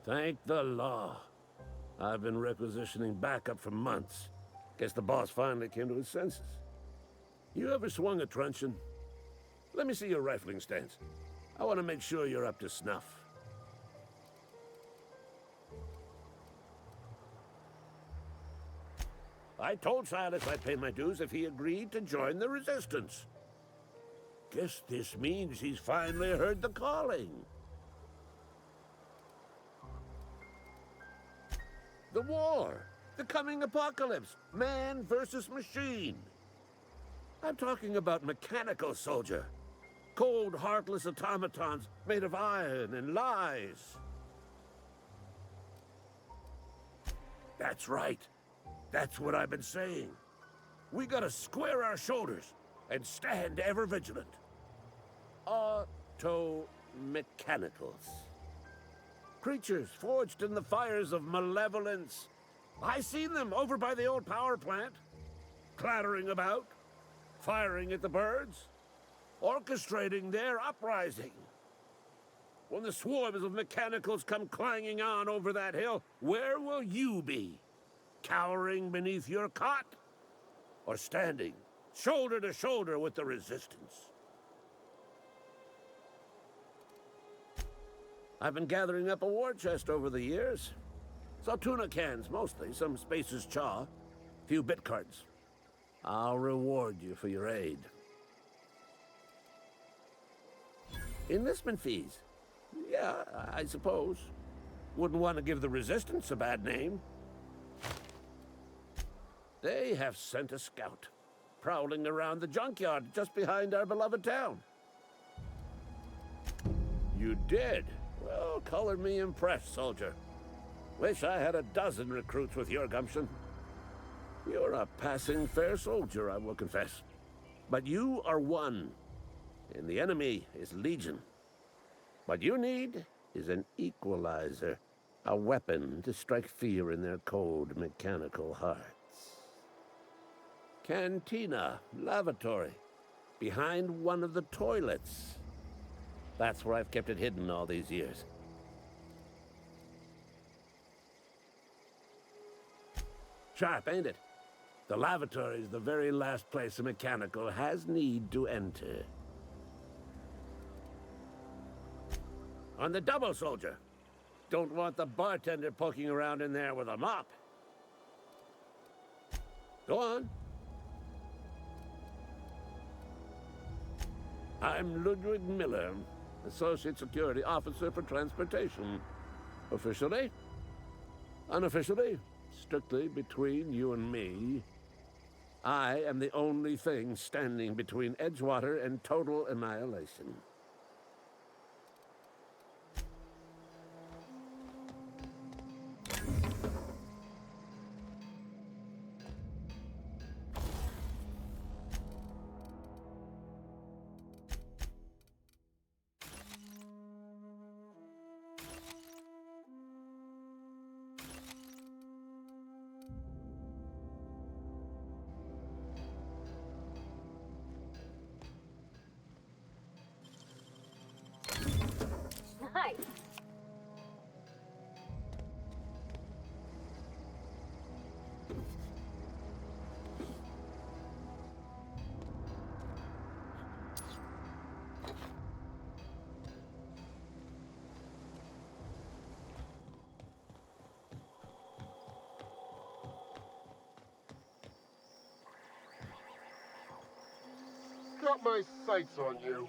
Thank the law. I've been requisitioning backup for months. Guess the boss finally came to his senses. You ever swung a truncheon? Let me see your rifling stance. I want to make sure you're up to snuff. I told Silas I'd pay my dues if he agreed to join the resistance. Guess this means he's finally heard the calling. The war, the coming apocalypse, man versus machine. I'm talking about mechanical soldier. Cold, heartless automatons made of iron and lies. That's right. That's what I've been saying. We gotta square our shoulders and stand ever vigilant. Auto-mechanicals. Creatures forged in the fires of malevolence. I seen them over by the old power plant, clattering about, firing at the birds, orchestrating their uprising. When the swarms of mechanicals come clanging on over that hill, where will you be? Cowering beneath your cot? Or standing, shoulder to shoulder with the resistance? I've been gathering up a war chest over the years. Saw tuna cans, mostly, some Spacer's chaw, few bit cards. I'll reward you for your aid. Enlistment fees? Yeah, I suppose. Wouldn't want to give the resistance a bad name. They have sent a scout, prowling around the junkyard just behind our beloved town. You did? Well, color me impressed, soldier. Wish I had a dozen recruits with your gumption. You're a passing fair soldier, I will confess. But you are one, and the enemy is legion. What you need is an equalizer, a weapon to strike fear in their cold, mechanical hearts. Cantina, lavatory, behind one of the toilets. That's where I've kept it hidden all these years. Sharp, ain't it? The lavatory is the very last place a mechanical has need to enter. On the double, soldier. Don't want the bartender poking around in there with a mop. Go on. I'm Ludwig Miller, Associate Security Officer for Transportation. Officially? Unofficially? Strictly between you and me. I am the only thing standing between Edgewater and total annihilation. Nice. Got my sights on you.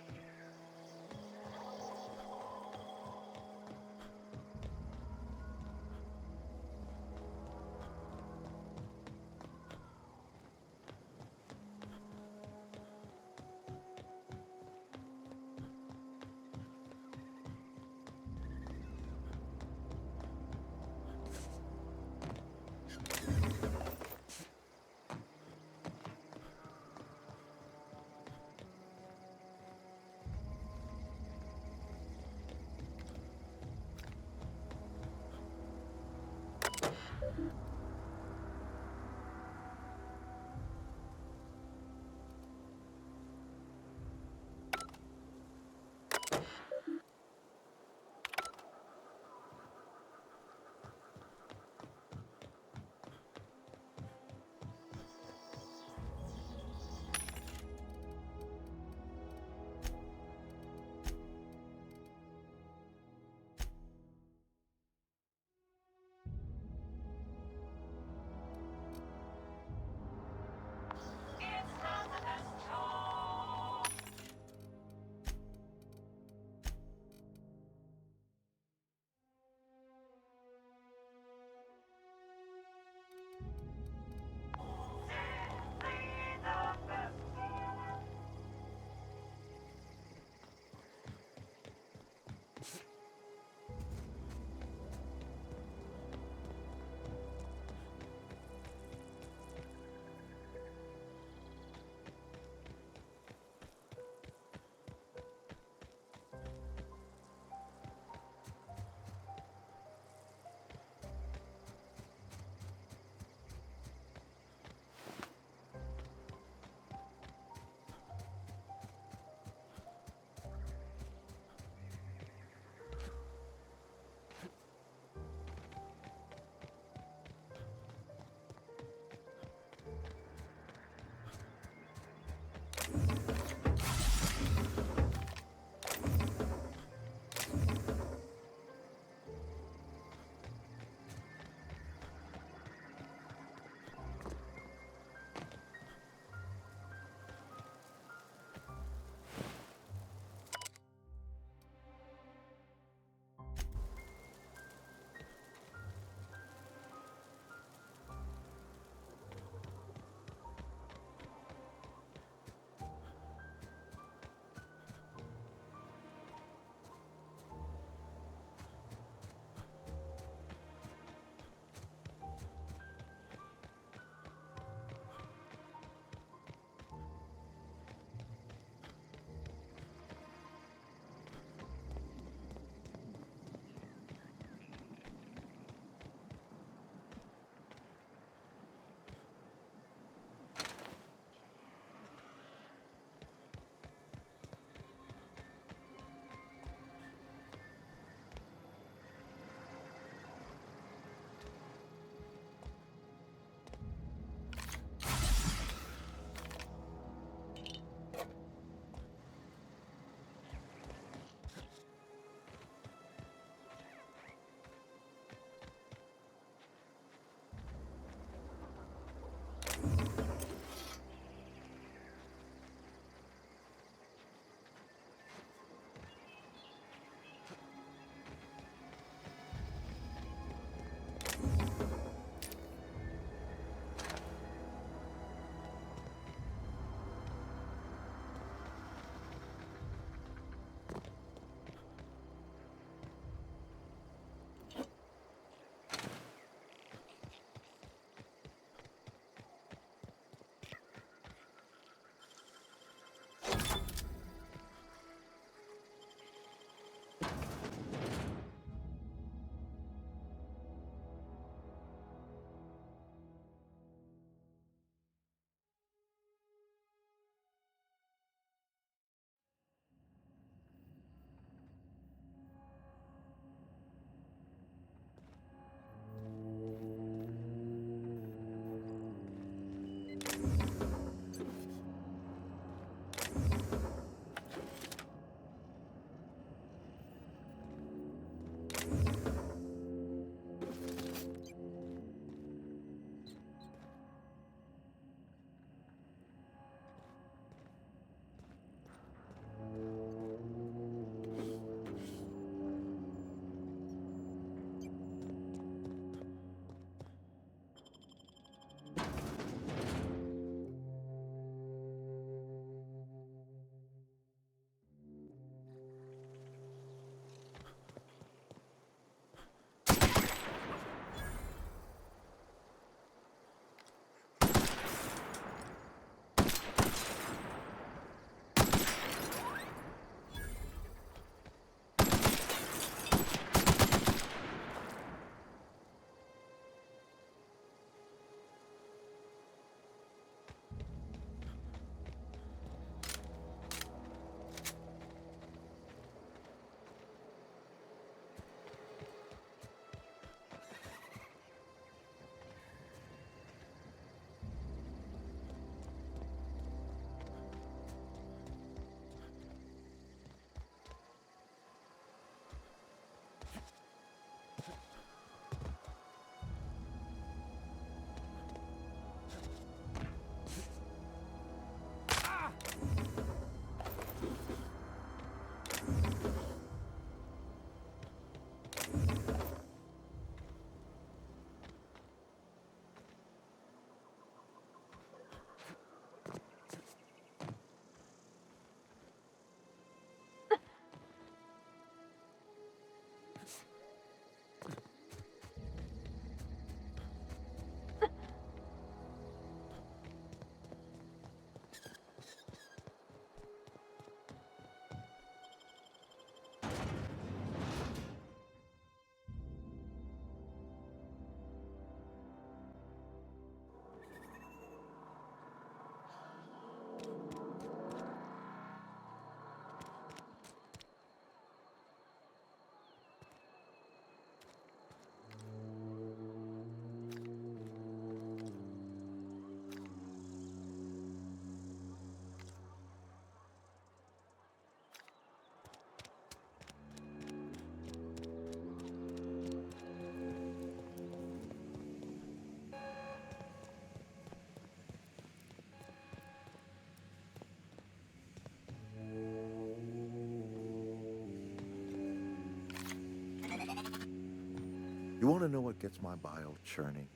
You want to know what gets my bile churning?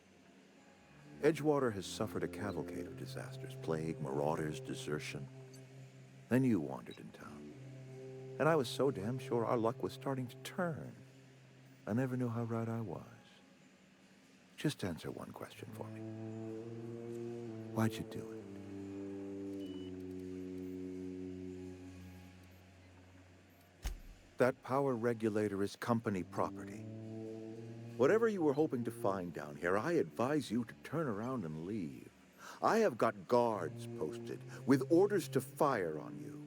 Edgewater has suffered a cavalcade of disasters, plague, marauders, desertion. Then you wandered in town. And I was so damn sure our luck was starting to turn. I never knew how right I was. Just answer one question for me. Why'd you do it? That power regulator is company property. Whatever you were hoping to find down here, I advise you to turn around and leave. I have got guards posted with orders to fire on you.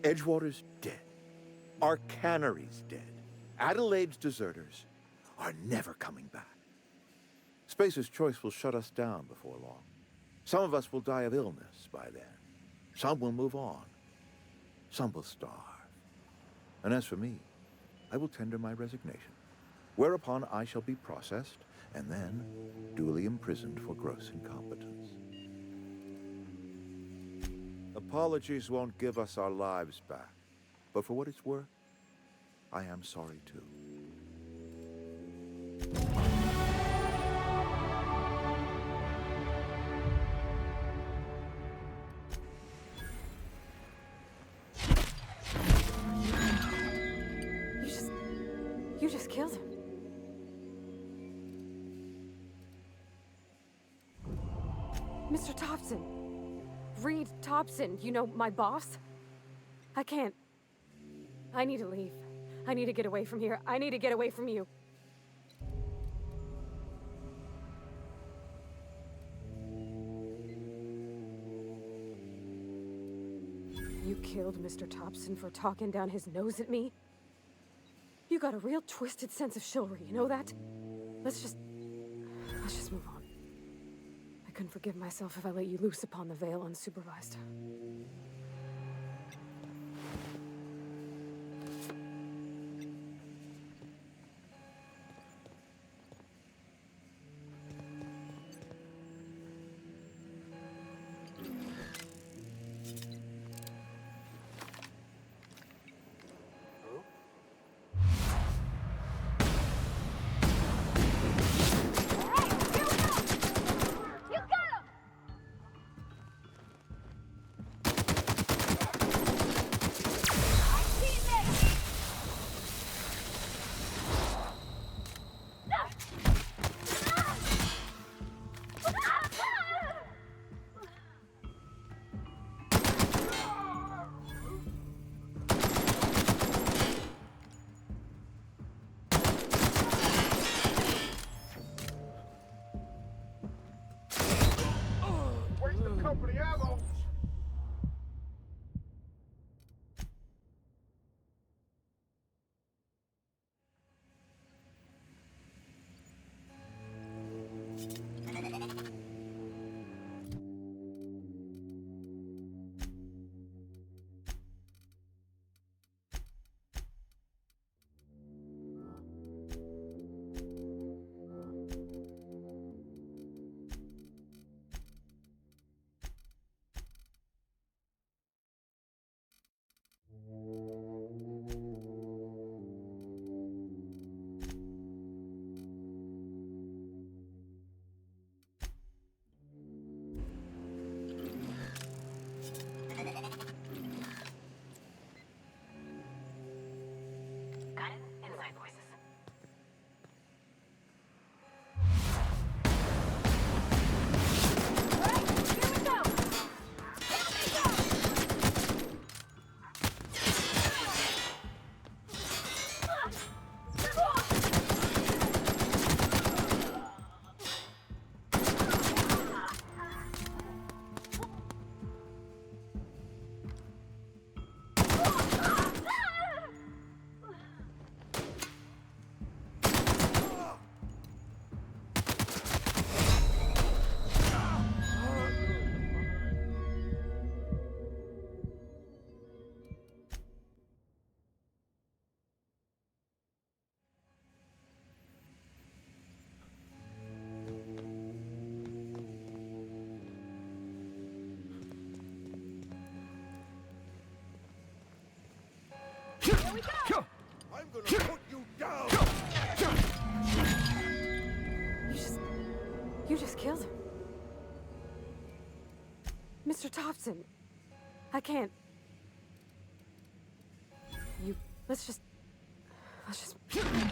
Edgewater's dead. Our cannery's dead. Adelaide's deserters are never coming back. Spacer's Choice will shut us down before long. Some of us will die of illness by then. Some will move on. Some will starve. And as for me, I will tender my resignation, whereupon I shall be processed and then duly imprisoned for gross incompetence. Apologies won't give us our lives back, but for what it's worth, I am sorry too. You just killed him. Mr. Thompson. Reed Thompson, you know, my boss? I can't. I need to leave. I need to get away from here. I need to get away from you. You killed Mr. Thompson for talking down his nose at me? You got a real twisted sense of chivalry, you know that? Let's just move on. I couldn't forgive myself if I let you loose upon the Vale unsupervised. Company ammo! we go! I'm gonna put you down! You just killed him. Mr. Thompson, I can't. Let's just... Here we go!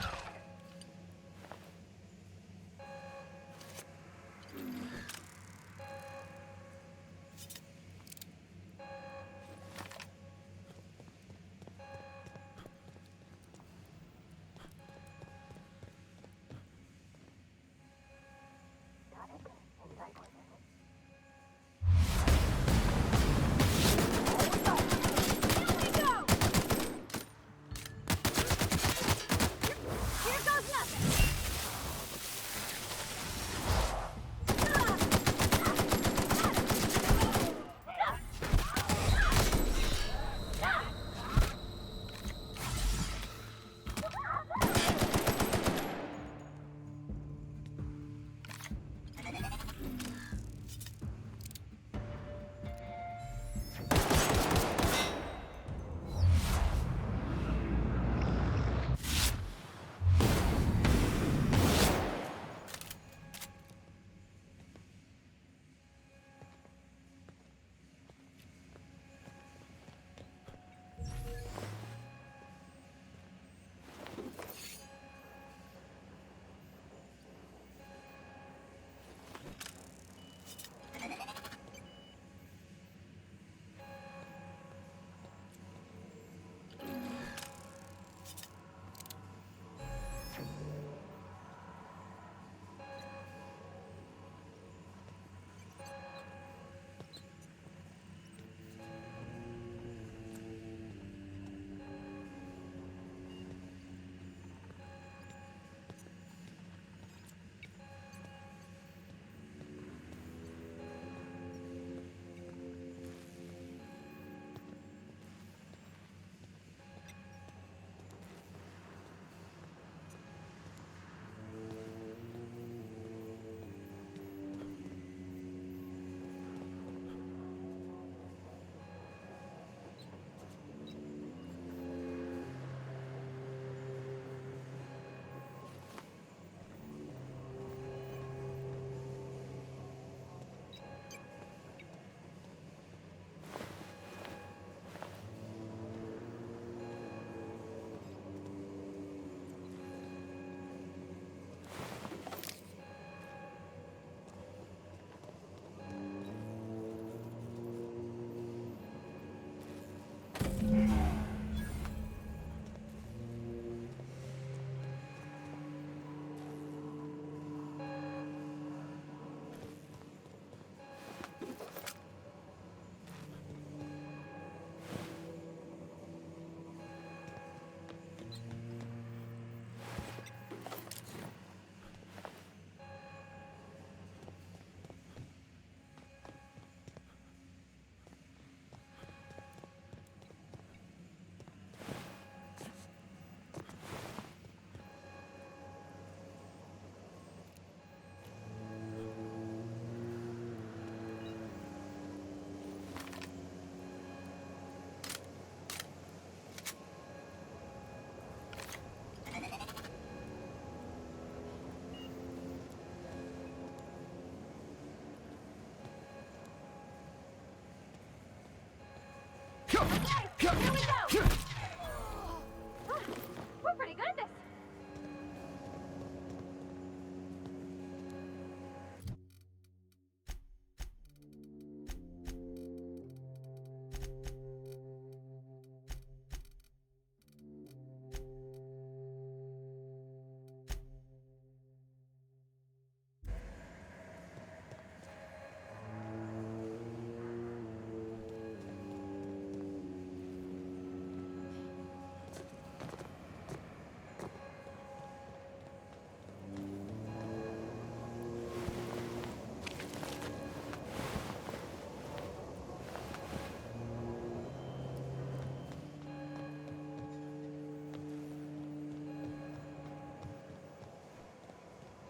We're pretty good at this.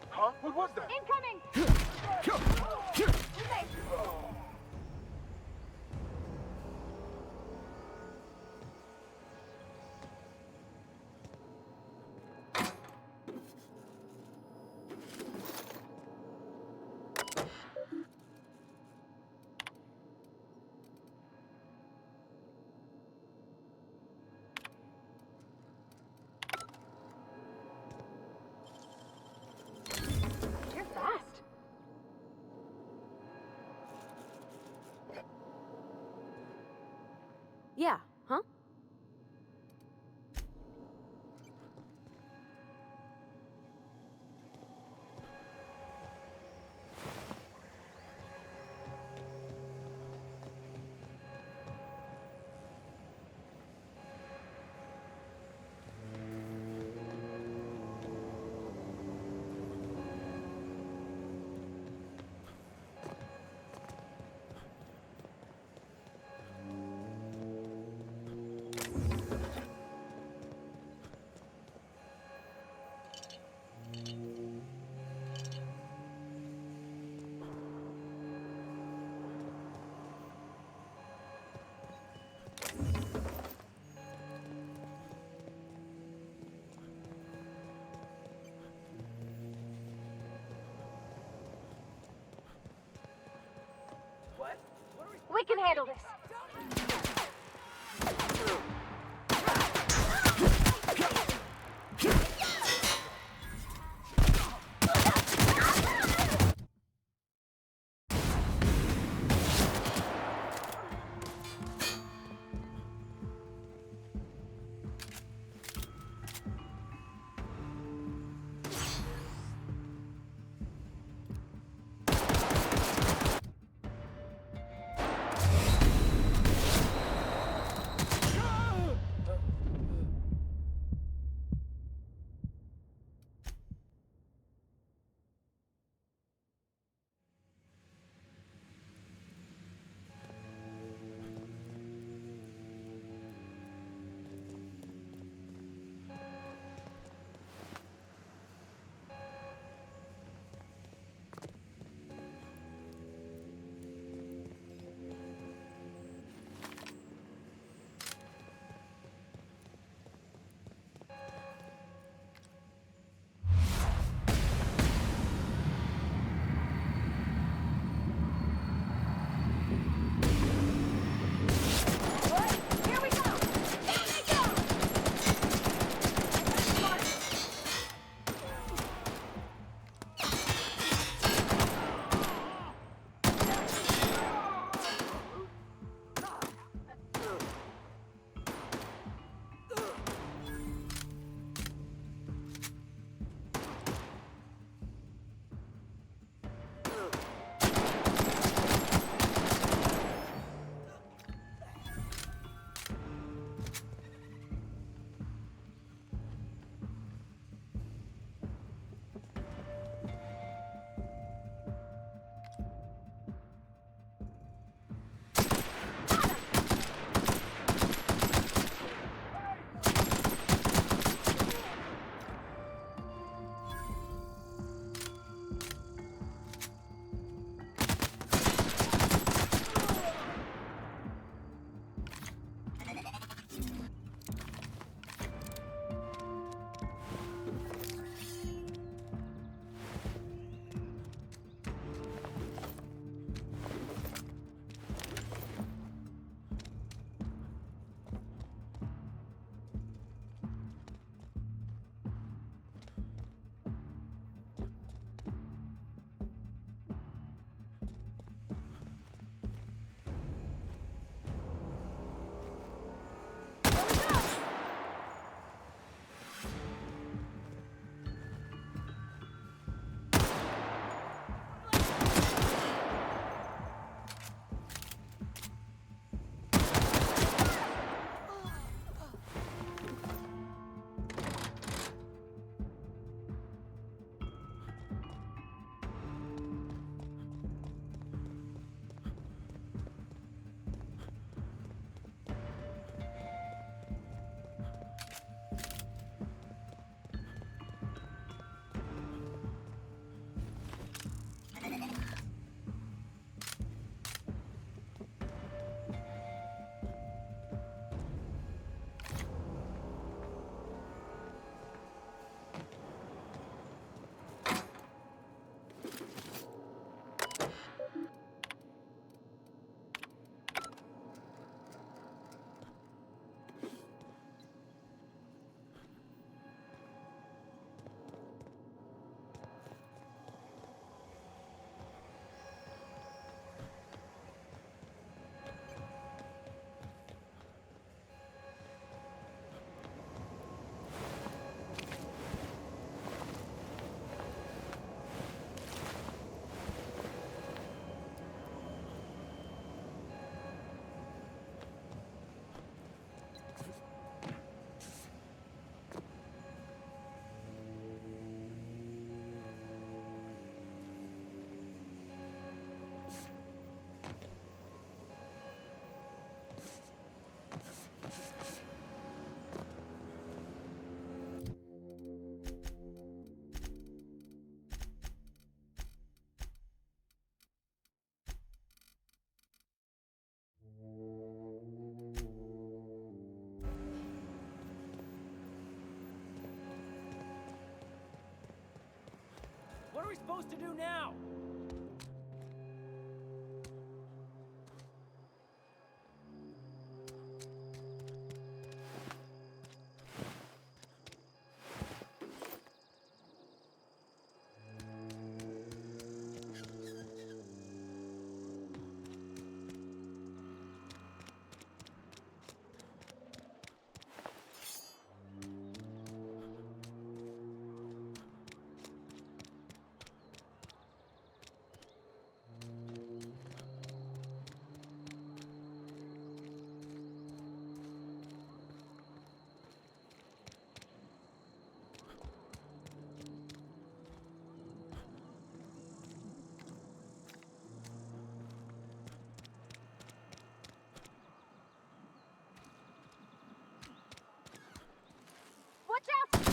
Huh? What was that? Incoming! Yeah, huh? We can handle this. supposed to do now? Watch out!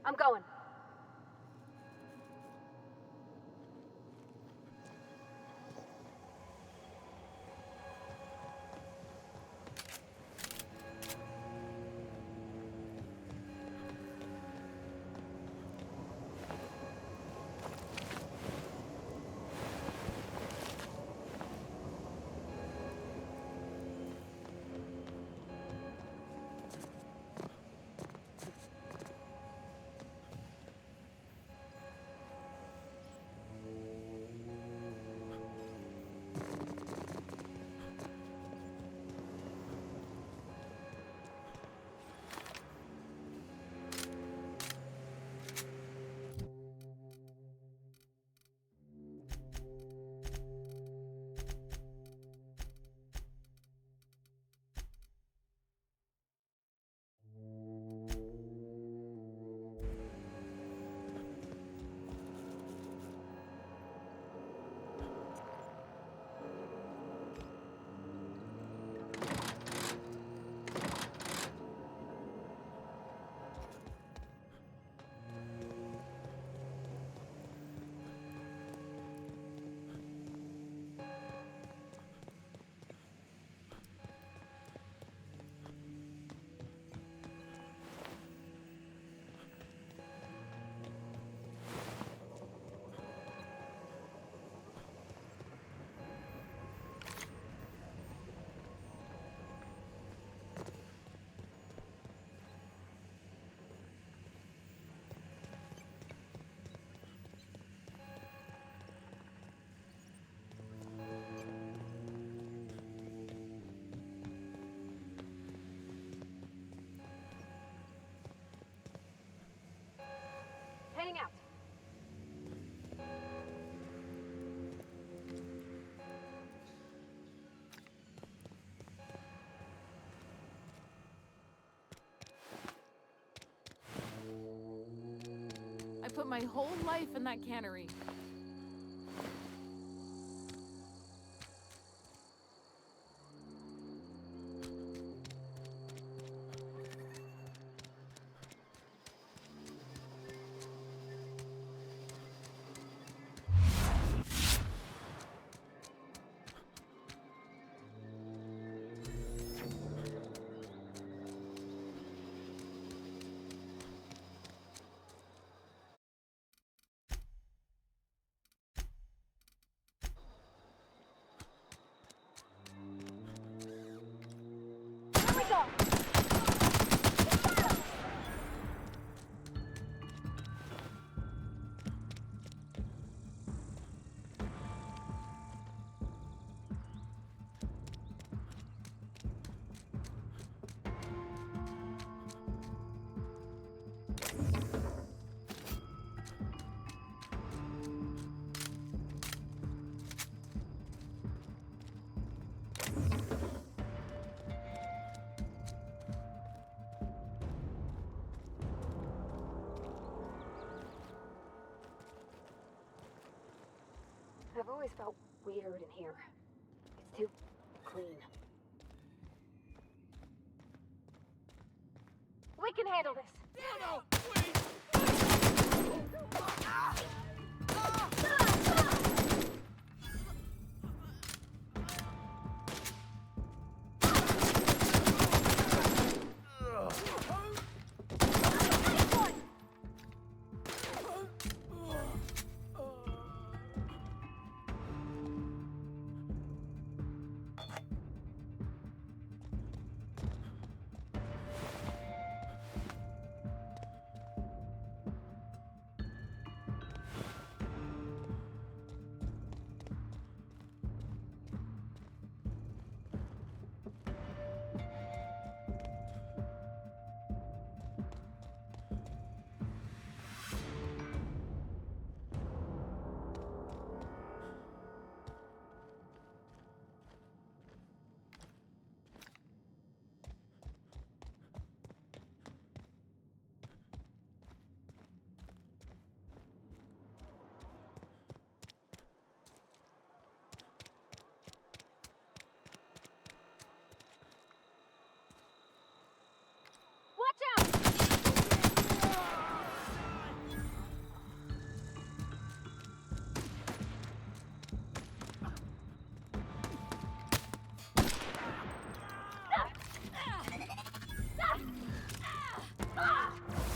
I'm going. put my whole life in that cannery. Here we go! I've always felt weird in here. It's too clean. We can handle this. Watch out!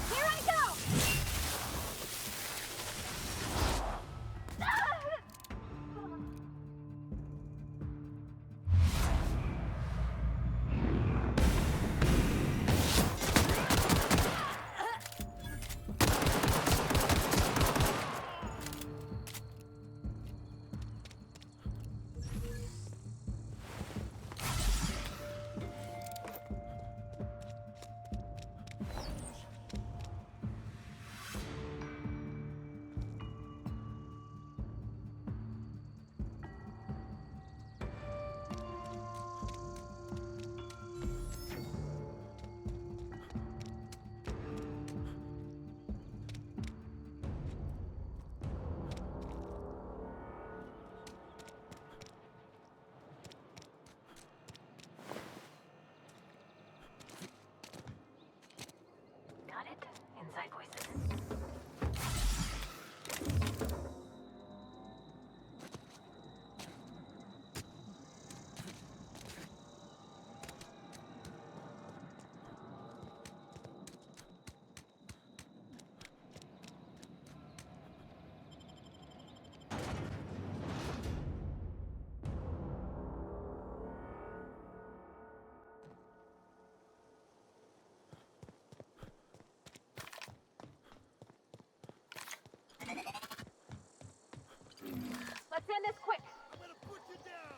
Here I go! Got it? Inside voices. Let's end this quick. I'm gonna put you down!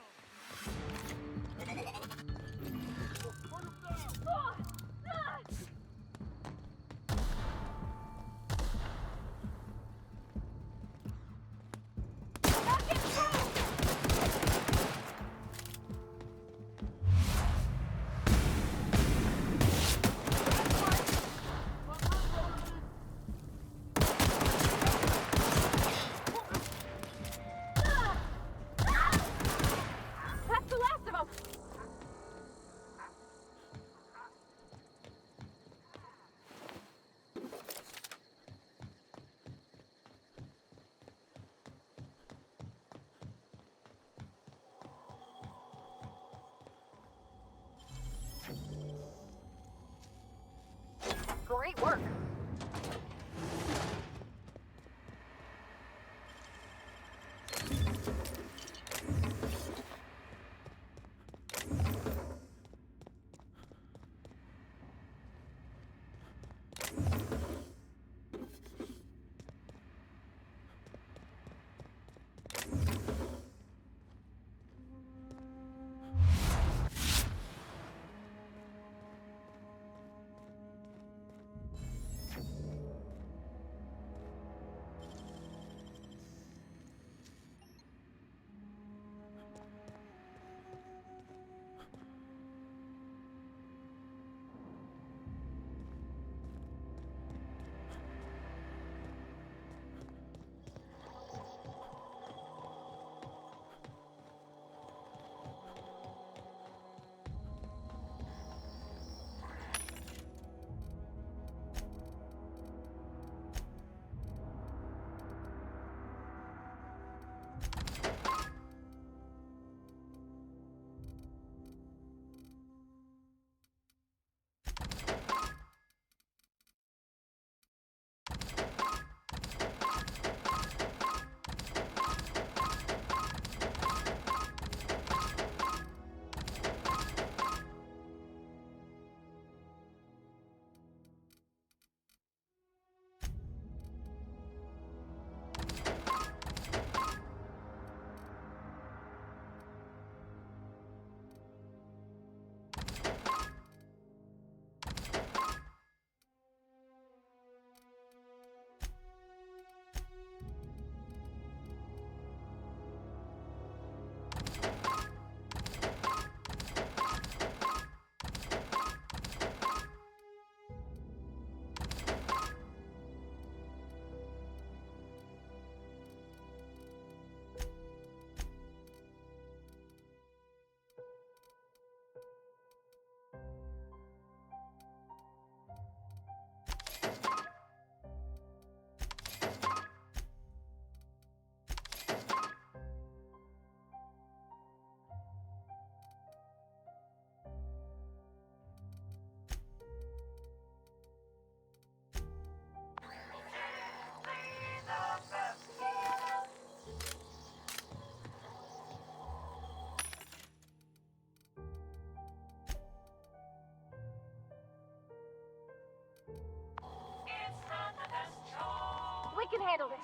We can handle this.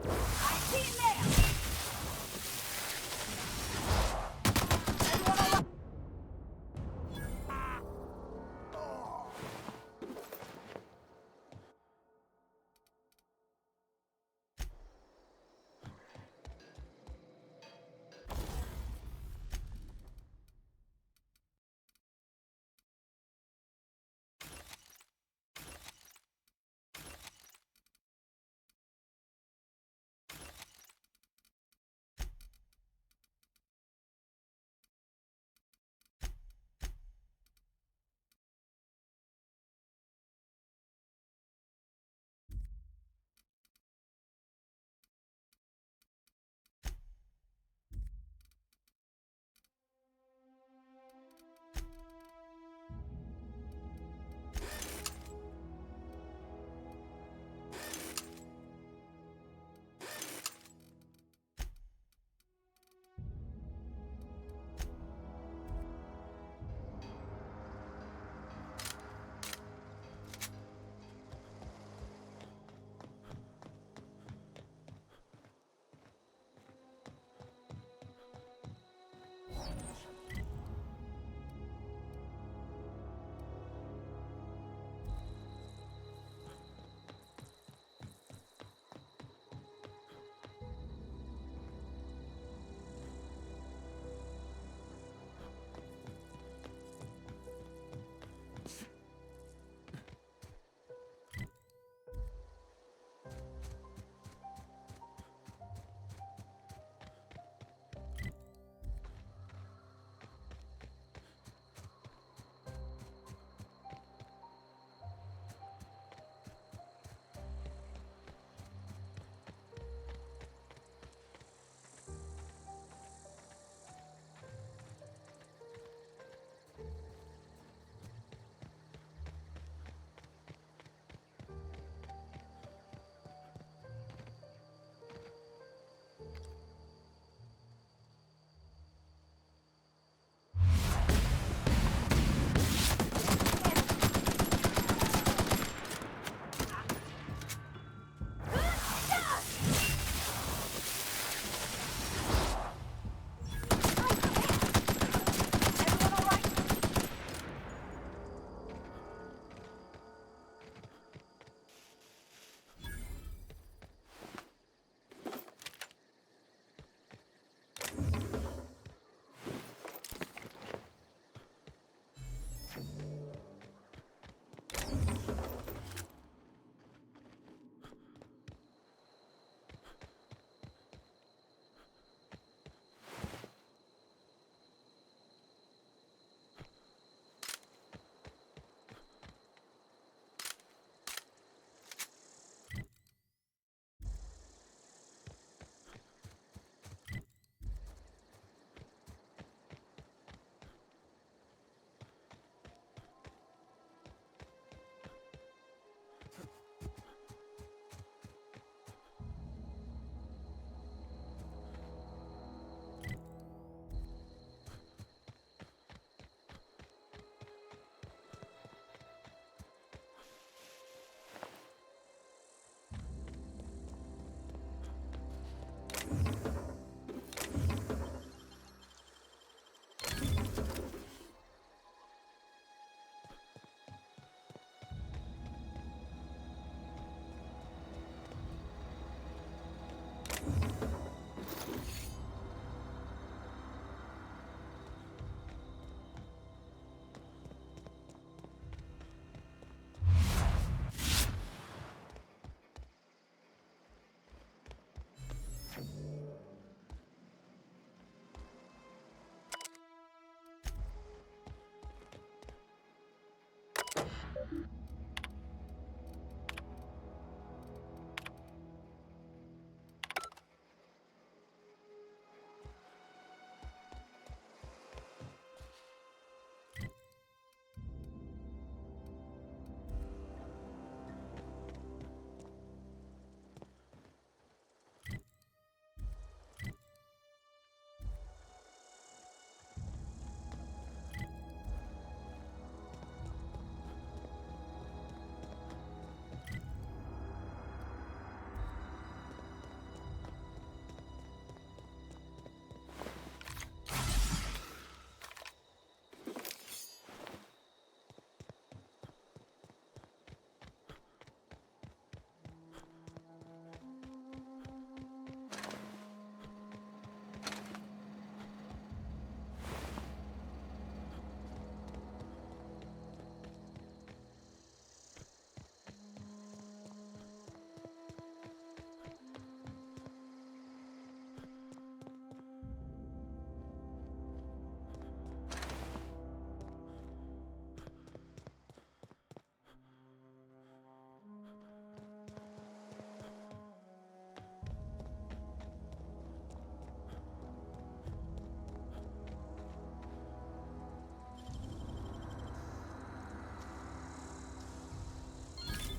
I see him there.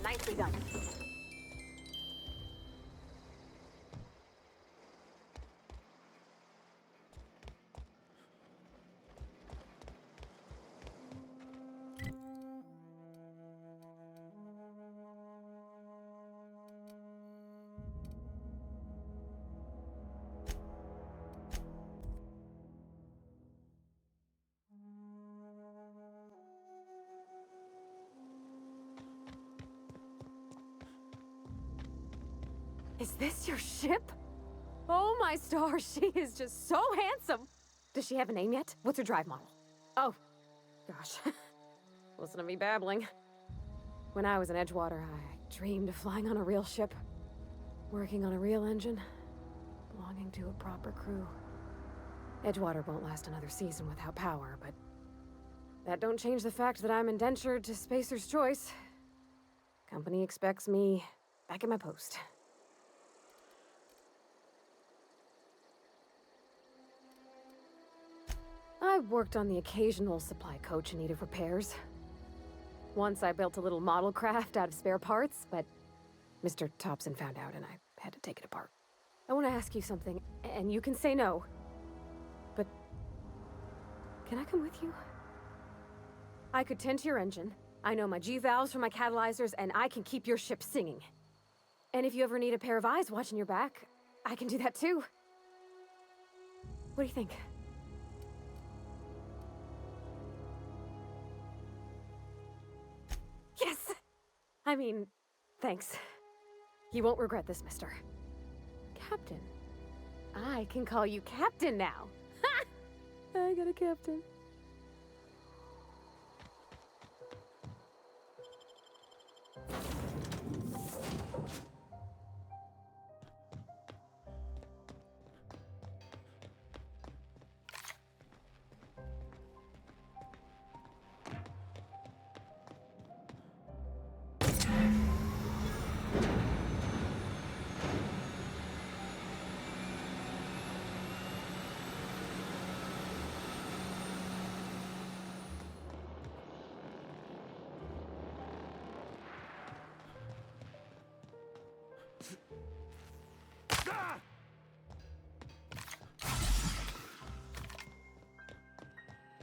Nicely done. Is this your ship? Oh my stars, she is just so handsome! Does she have a name yet? What's her drive model? Oh, gosh. Listen to me babbling. When I was in Edgewater, I dreamed of flying on a real ship, working on a real engine, belonging to a proper crew. Edgewater won't last another season without power, but that don't change the fact that I'm indentured to Spacer's Choice. Company expects me back at my post. I've worked on the occasional supply coach in need of repairs. Once I built a little model craft out of spare parts, but Mr. Thompson found out and I had to take it apart. I want to ask you something, and you can say no. But can I come with you? I could tend to your engine. I know my G-valves for my catalyzers, and I can keep your ship singing. And if you ever need a pair of eyes watching your back, I can do that too. What do you think? Yes! I mean, thanks. You won't regret this, mister. Captain. I can call you Captain now. Ha! I got a captain.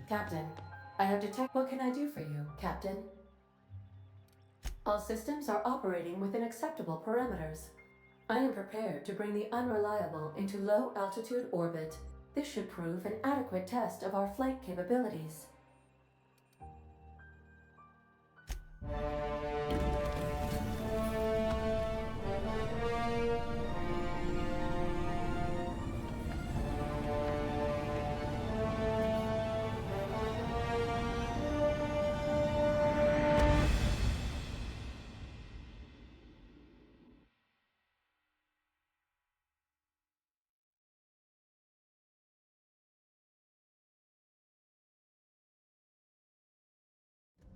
Captain, I have detected. What can I do for you, Captain? All systems are operating within acceptable parameters. I am prepared to bring the unreliable into low-altitude orbit. This should prove an adequate test of our flight capabilities.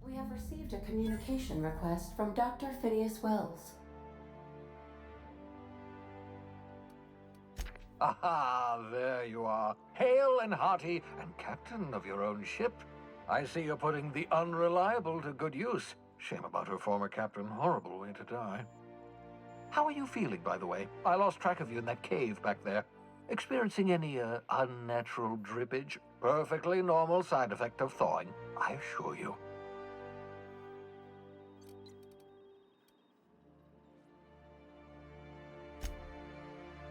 We have received a communication request from Dr. Phineas Wells. Aha, there you are, hale and hearty, and captain of your own ship. I see you're putting the unreliable to good use. Shame about her former captain, horrible way to die. How are you feeling, by the way? I lost track of you in that cave back there. Experiencing any, unnatural drippage? Perfectly normal side effect of thawing, I assure you.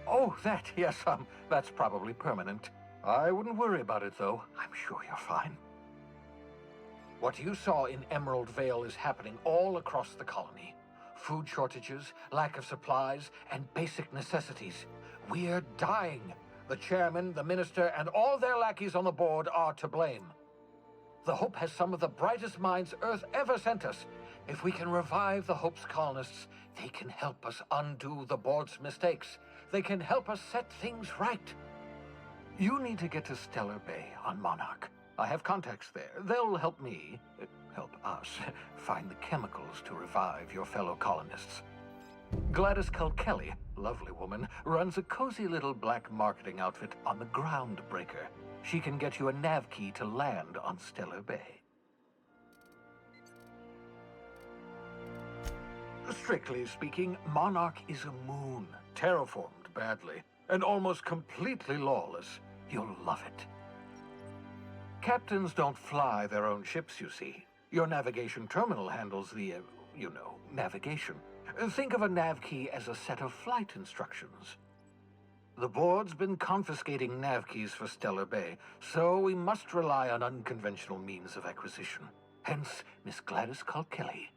Oh, that, yes, that's probably permanent. I wouldn't worry about it, though. I'm sure you're fine. What you saw in Emerald Vale is happening all across the colony. Food shortages, lack of supplies, and basic necessities. We're dying. The chairman, the minister, and all their lackeys on the board are to blame. The Hope has some of the brightest minds Earth ever sent us. If we can revive the Hope's colonists, they can help us undo the board's mistakes. They can help us set things right. You need to get to Stellar Bay on Monarch. I have contacts there. They'll help me, help us, find the chemicals to revive your fellow colonists. Gladys Kelly, lovely woman, runs a cozy little black marketing outfit on the Groundbreaker. She can get you a nav key to land on Stellar Bay. Strictly speaking, Monarch is a moon, terraformed badly, and almost completely lawless. You'll love it. Captains don't fly their own ships, you see. Your navigation terminal handles the, navigation. Think of a nav key as a set of flight instructions. The board's been confiscating nav keys for Stellar Bay, so we must rely on unconventional means of acquisition. Hence, Miss Gladys Kilkelly.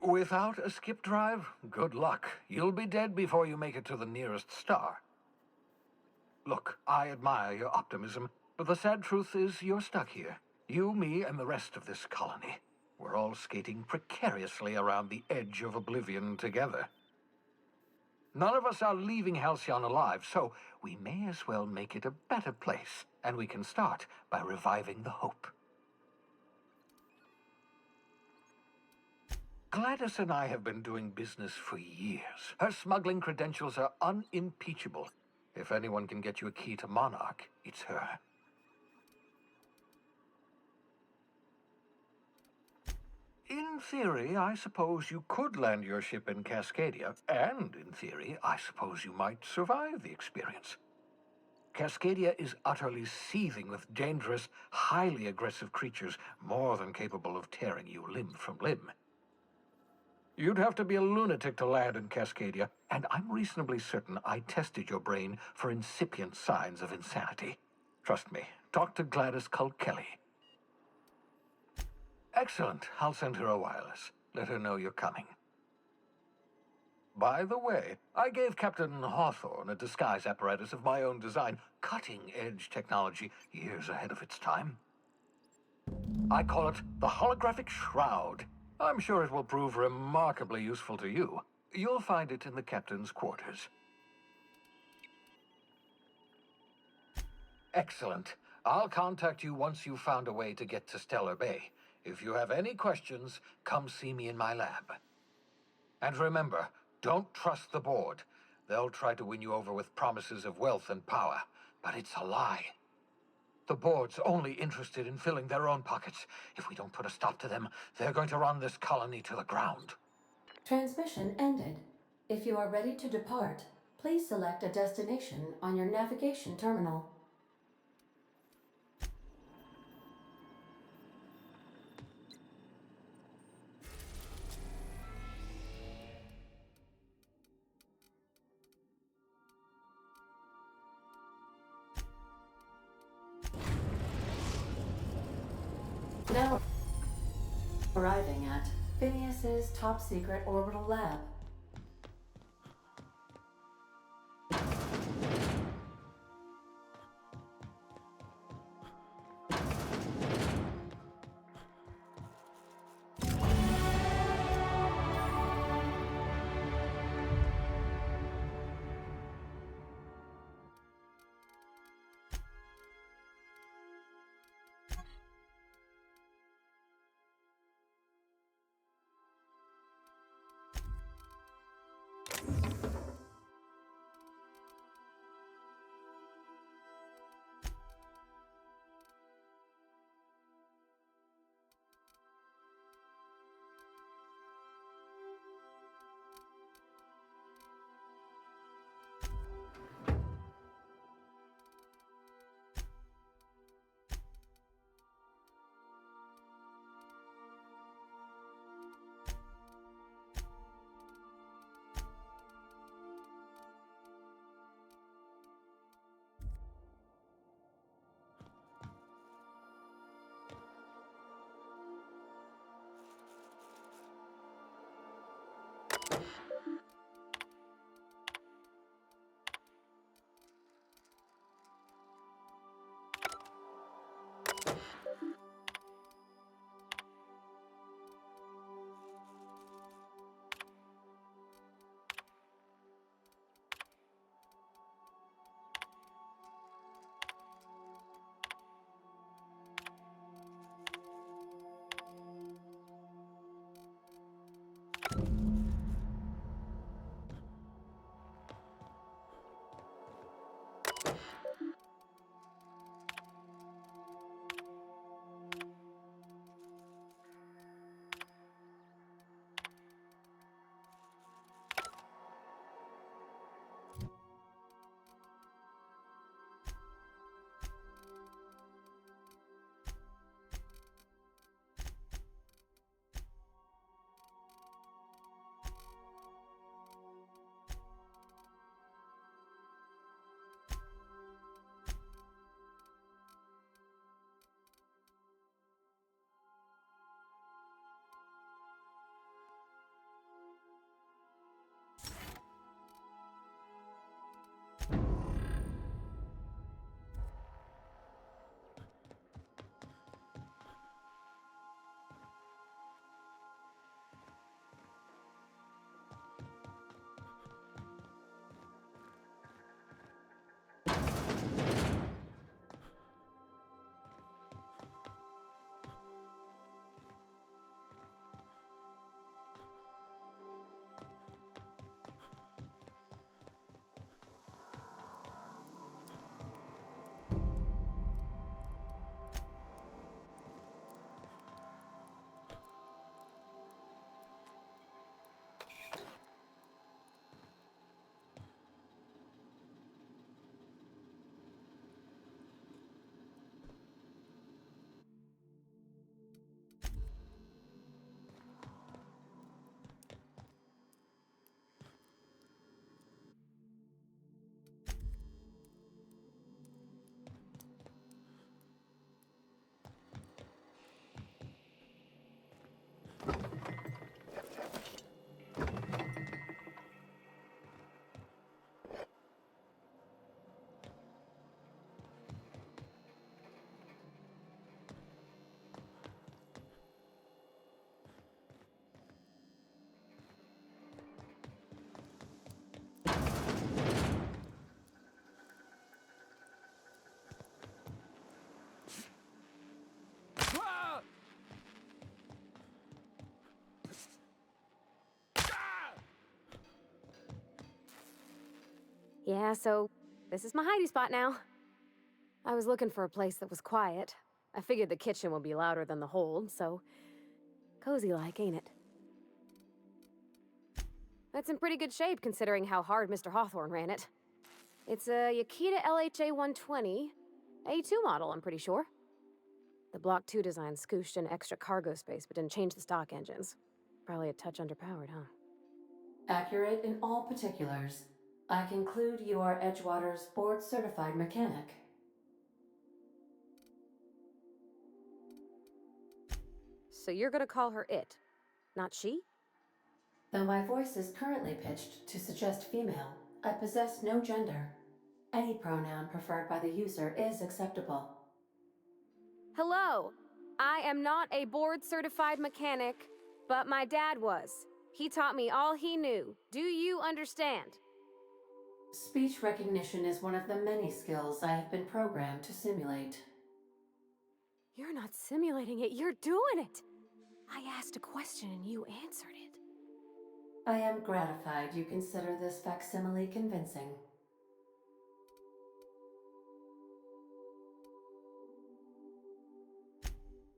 Without a skip drive, good luck. You'll be dead before you make it to the nearest star. Look, I admire your optimism, but the sad truth is you're stuck here. You, me, and the rest of this colony. We're all skating precariously around the edge of oblivion together. None of us are leaving Halcyon alive, so we may as well make it a better place, and we can start by reviving the hope. Gladys and I have been doing business for years. Her smuggling credentials are unimpeachable. If anyone can get you a key to Monarch, it's her. In theory, I suppose you could land your ship in Cascadia, and in theory, I suppose you might survive the experience. Cascadia is utterly seething with dangerous, highly aggressive creatures more than capable of tearing you limb from limb. You'd have to be a lunatic to land in Cascadia, and I'm reasonably certain I tested your brain for incipient signs of insanity. Trust me, talk to Gladys Kilkelly. Excellent. I'll send her a wireless. Let her know you're coming. By the way, I gave Captain Hawthorne a disguise apparatus of my own design, cutting-edge technology years ahead of its time. I call it the Holographic Shroud. I'm sure it will prove remarkably useful to you. You'll find it in the captain's quarters. Excellent. I'll contact you once you've found a way to get to Stellar Bay. If you have any questions, come see me in my lab. And remember, don't trust the board. They'll try to win you over with promises of wealth and power, but it's a lie. The board's only interested in filling their own pockets. If we don't put a stop to them, they're going to run this colony to the ground. Transmission ended. If you are ready to depart, please select a destination on your navigation terminal. Now arriving at Phineas's top-secret orbital lab. Yeah, so this is my hidey spot now. I was looking for a place that was quiet. I figured the kitchen would be louder than the hold, so cozy like, ain't it? That's in pretty good shape considering how hard Mr. Hawthorne ran it. It's a Yakita LHA 120, A2 model, I'm pretty sure. The Block 2 design scooshed in extra cargo space but didn't change the stock engines. Probably a touch underpowered, huh? Accurate in all particulars. I conclude you are Edgewater's board-certified mechanic. So you're gonna call her it, not she? Though my voice is currently pitched to suggest female, I possess no gender. Any pronoun preferred by the user is acceptable. Hello! I am not a board-certified mechanic, but my dad was. He taught me all he knew. Do you understand? Speech recognition is one of the many skills I have been programmed to simulate. You're not simulating it, you're doing it! I asked a question and you answered it. I am gratified you consider this facsimile convincing.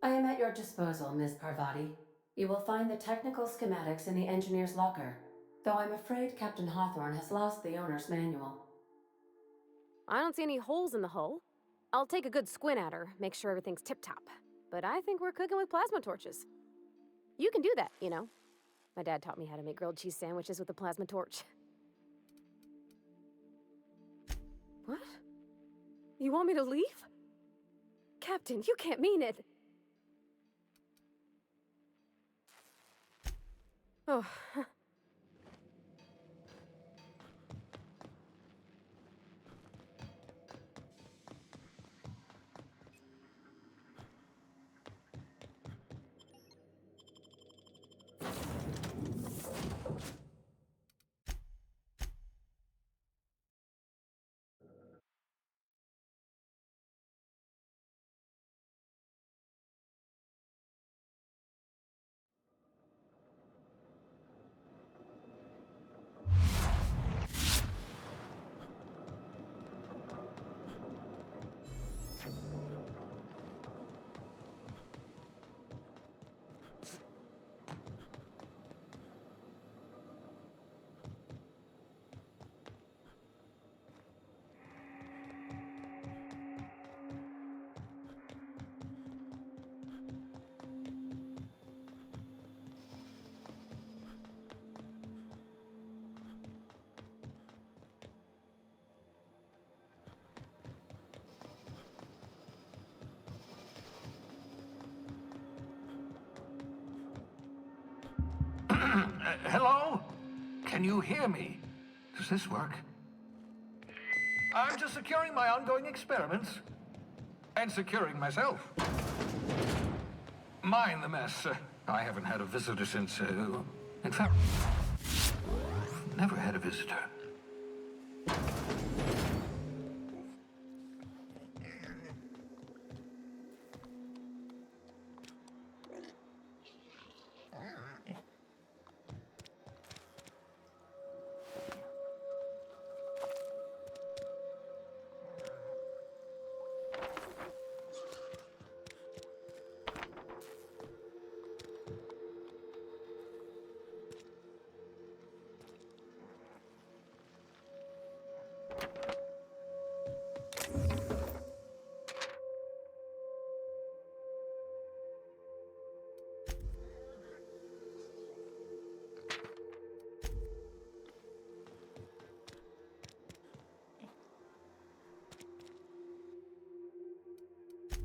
I am at your disposal, Ms. Parvati. You will find the technical schematics in the engineer's locker, though I'm afraid Captain Hawthorne has lost the owner's manual. I don't see any holes in the hull. I'll take a good squint at her, make sure everything's tip-top. But I think we're cooking with plasma torches. You can do that, you know. My dad taught me how to make grilled cheese sandwiches with a plasma torch. What? You want me to leave? Captain, you can't mean it. Oh. Hello? Can you hear me? Does this work? I'm just securing my ongoing experiments. And securing myself. Mind the mess. I haven't had a visitor since, in fact, never had a visitor.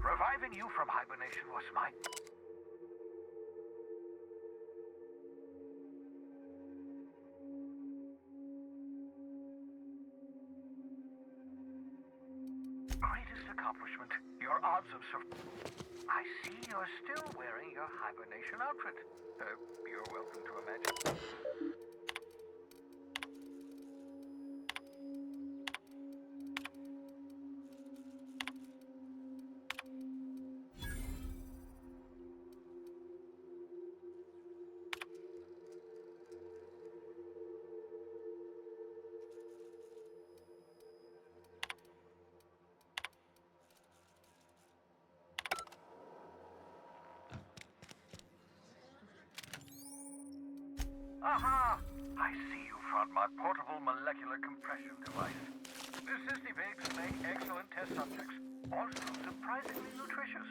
Reviving you from hibernation was my... greatest accomplishment. Your odds of I see you're still wearing your hibernation outfit. You're welcome to imagine. I see you found my portable molecular compression device. The cysty pigs make excellent test subjects, also surprisingly nutritious.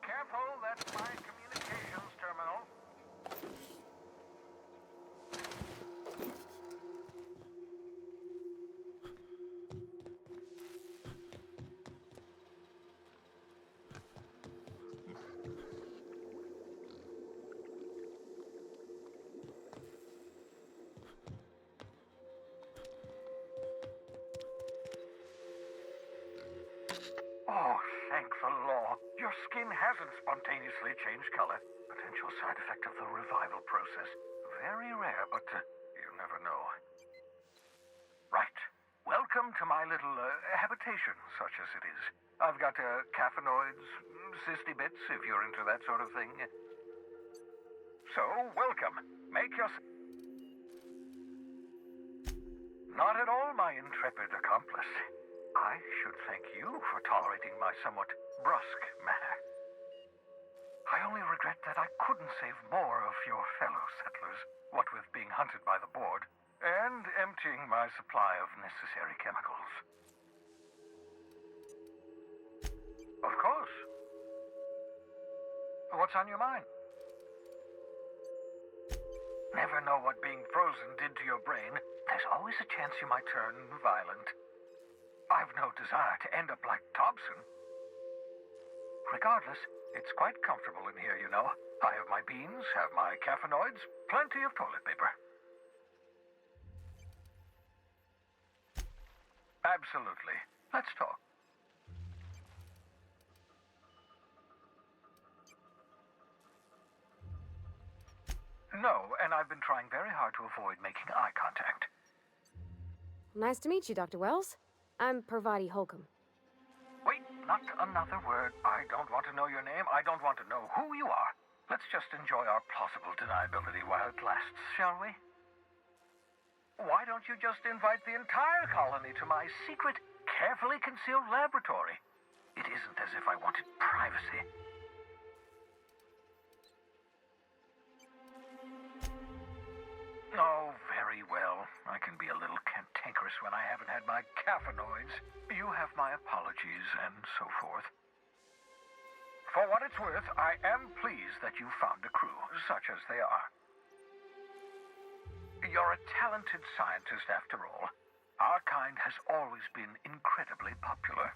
Careful, that's my communications terminal. Oh, thank the law. Your skin hasn't spontaneously changed color. Potential side effect of the revival process. Very rare, but you never know. Right. Welcome to my little habitation, such as it is. I've got caffeinoids, cysty bits, if you're into that sort of thing. So, welcome. Make your... Not at all, my intrepid accomplice. I should thank you for tolerating my somewhat brusque manner. I only regret that I couldn't save more of your fellow settlers, what with being hunted by the board, and emptying my supply of necessary chemicals. Of course. What's on your mind? Never know what being frozen did to your brain. There's always a chance you might turn violent. I've no desire to end up like Thompson. Regardless, it's quite comfortable in here, you know. I have my beans, have my caffeinoids, plenty of toilet paper. Absolutely. Let's talk. No, and I've been trying very hard to avoid making eye contact. Nice to meet you, Dr. Wells. I'm Parvati Holcomb. Wait, not another word. I don't want to know your name. I don't want to know who you are. Let's just enjoy our plausible deniability while it lasts, shall we? Why don't you just invite the entire colony to my secret, carefully concealed laboratory? It isn't as if I wanted privacy. Oh, very well. I can be a little cantankerous when I haven't had my caffeinoids. You have my apologies and so forth. For what it's worth, I am pleased that you found a crew, such as they are. You're a talented scientist after all. Our kind has always been incredibly popular.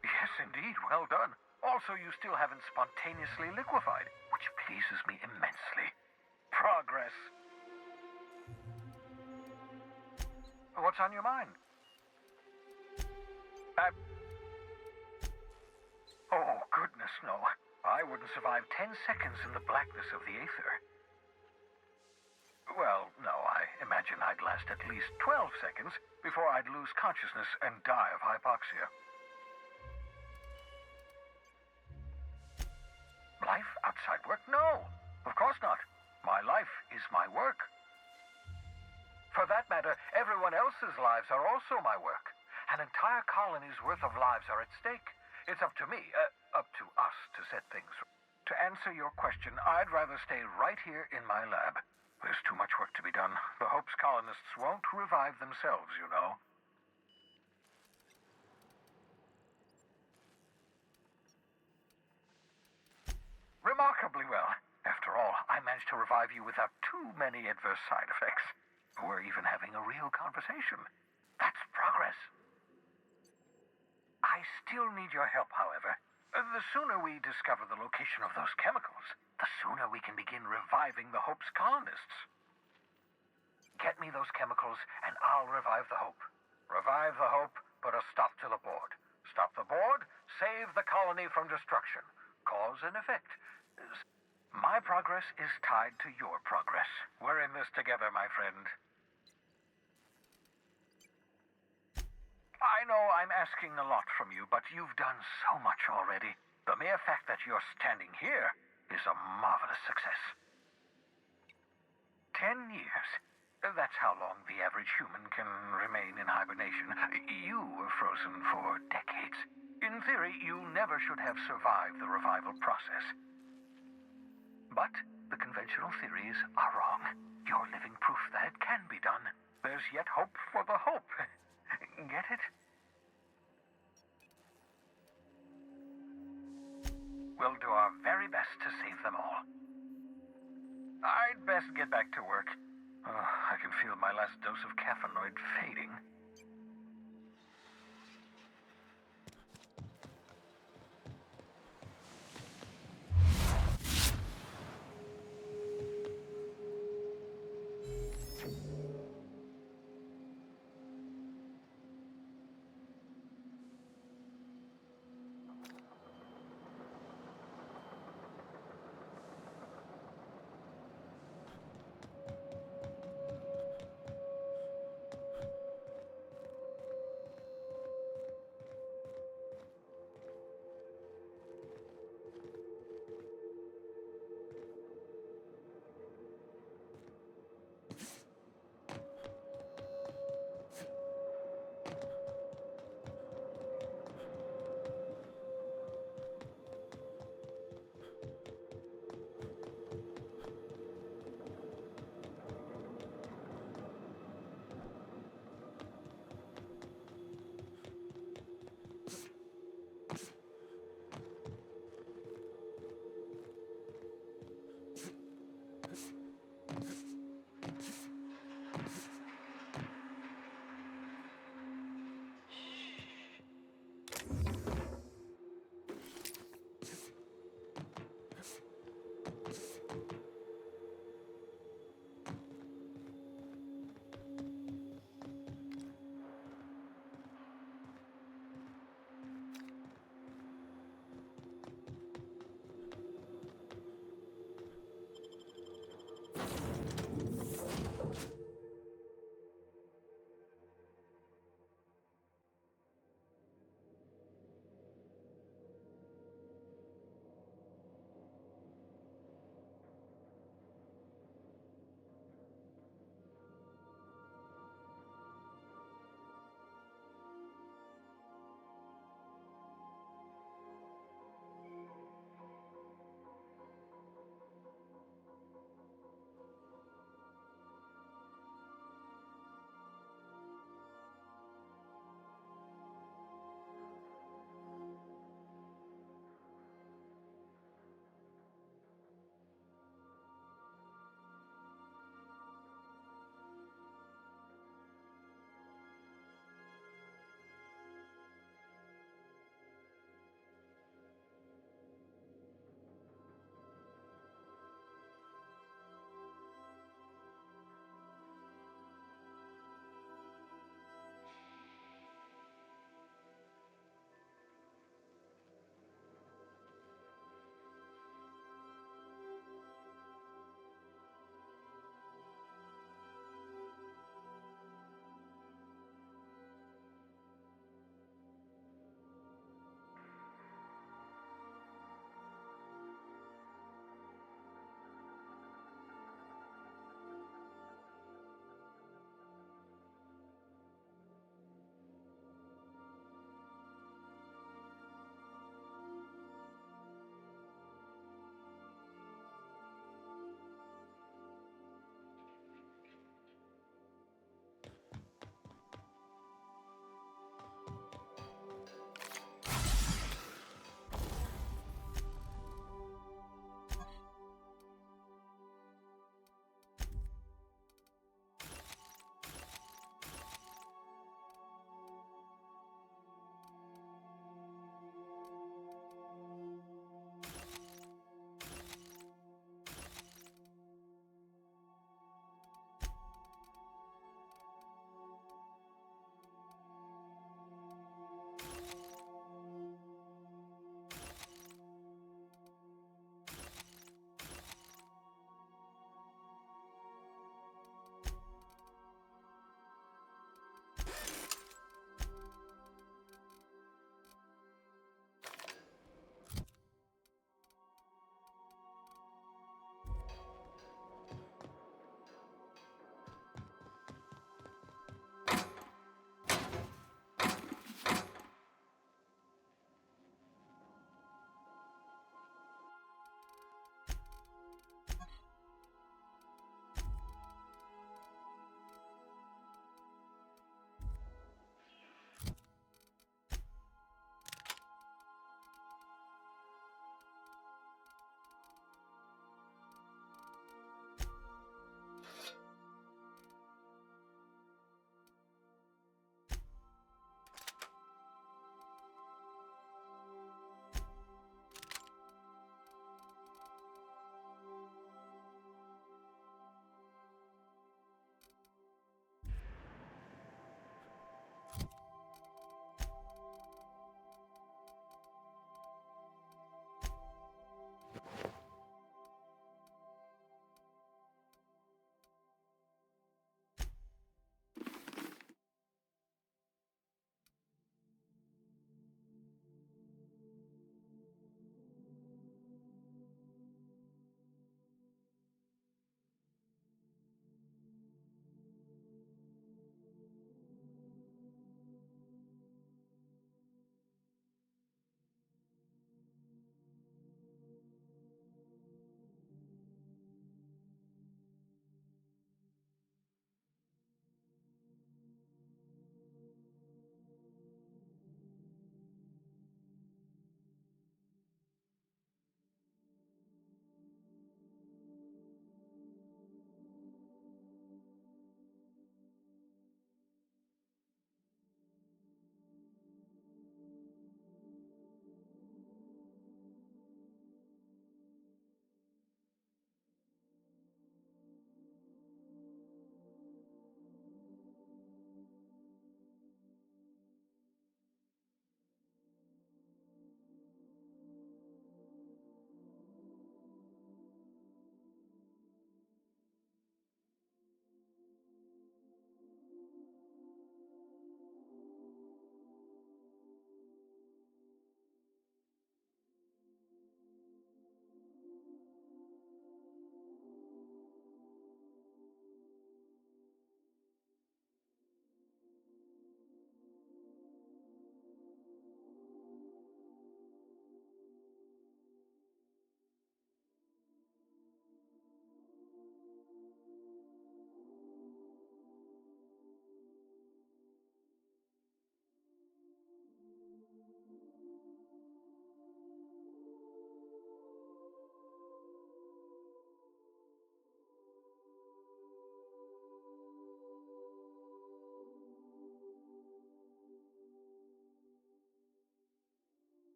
Yes, indeed. Well done. Also, you still haven't spontaneously liquefied, which pleases me immensely. Progress. What's on your mind? Oh, goodness, no. I wouldn't survive 10 seconds in the blackness of the aether. Well, no, I imagine I'd last at least 12 seconds before I'd lose consciousness and die of hypoxia. Life outside work? No, of course not. My life is my work. For that matter, everyone else's lives are also my work. An entire colony's worth of lives are at stake. It's up to me, up to us to set things. To answer your question, I'd rather stay right here in my lab. There's too much work to be done. The Hope's colonists won't revive themselves, you know. Remarkably well. After all, I managed to revive you without too many adverse side effects. We're even having a real conversation. That's progress. I still need your help, however. The sooner we discover the location of those chemicals, the sooner we can begin reviving the Hope's colonists. Get me those chemicals, and I'll revive the Hope. Revive the Hope, put a stop to the board. Stop the board, save the colony from destruction. Cause and effect. My progress is tied to your progress. We're in this together, my friend. I know I'm asking a lot from you, but you've done so much already. The mere fact that you're standing here is a marvelous success. 10 years. That's how long the average human can remain in hibernation. You were frozen for decades. In theory, you never should have survived the revival process. But the conventional theories are wrong. You're living proof that it can be done. There's yet hope for the Hope. Get it? We'll do our very best to save them all. I'd best get back to work. I can feel my last dose of caffeinoid fading.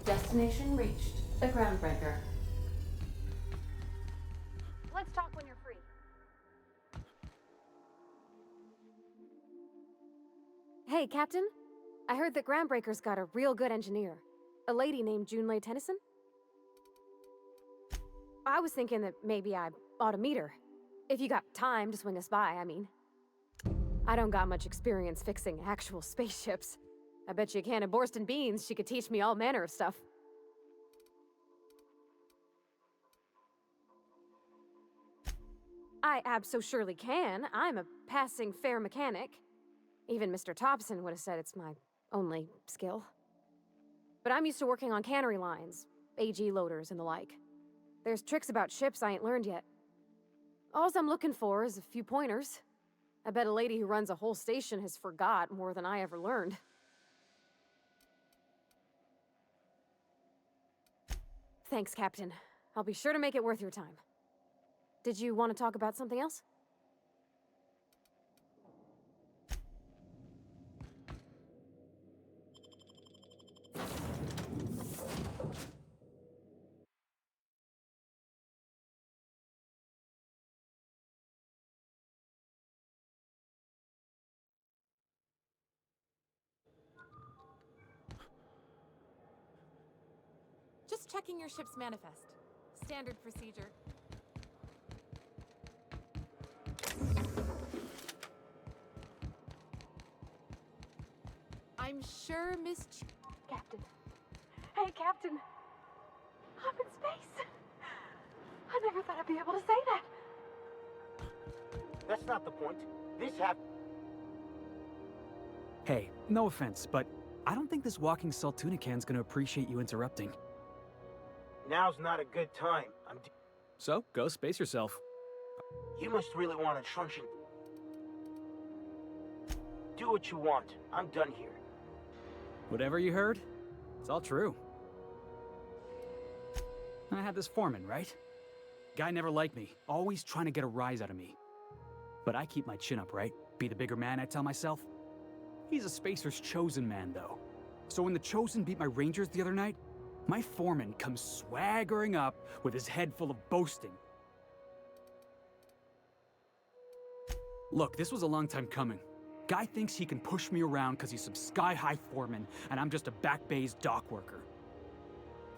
Destination reached. The Groundbreaker. Let's talk when you're free. Hey, Captain. I heard that Groundbreaker's got a real good engineer. A lady named Junlei Tennyson. I was thinking that maybe I ought to meet her. If you got time to swing us by, I mean. I don't got much experience fixing actual spaceships. I bet you a can of Borston beans she could teach me all manner of stuff. I abso-surely can. I'm a passing fair mechanic. Even Mr. Thompson would have said it's my only skill. But I'm used to working on cannery lines, AG loaders and the like. There's tricks about ships I ain't learned yet. All I'm looking for is a few pointers. I bet a lady who runs a whole station has forgot more than I ever learned. Thanks, Captain. I'll be sure to make it worth your time. Did you want to talk about something else? Just checking your ship's manifest. Standard procedure. I'm sure Captain. Hey, Captain. I'm in space. I never thought I'd be able to say that. That's not the point. This happened. Hey, no offense, but I don't think this walking Saltuna can's gonna appreciate you interrupting. Now's not a good time. So, go space yourself. You must really want a truncheon. Do what you want. I'm done here. Whatever you heard, it's all true. I had this foreman, right? Guy never liked me, always trying to get a rise out of me. But I keep my chin up, right? Be the bigger man, I tell myself. He's a Spacer's chosen man, though. So when the Chosen beat my Rangers the other night, my foreman comes swaggering up with his head full of boasting. Look, this was a long time coming. Guy thinks he can push me around because he's some sky-high foreman, and I'm just a back bay's dock worker.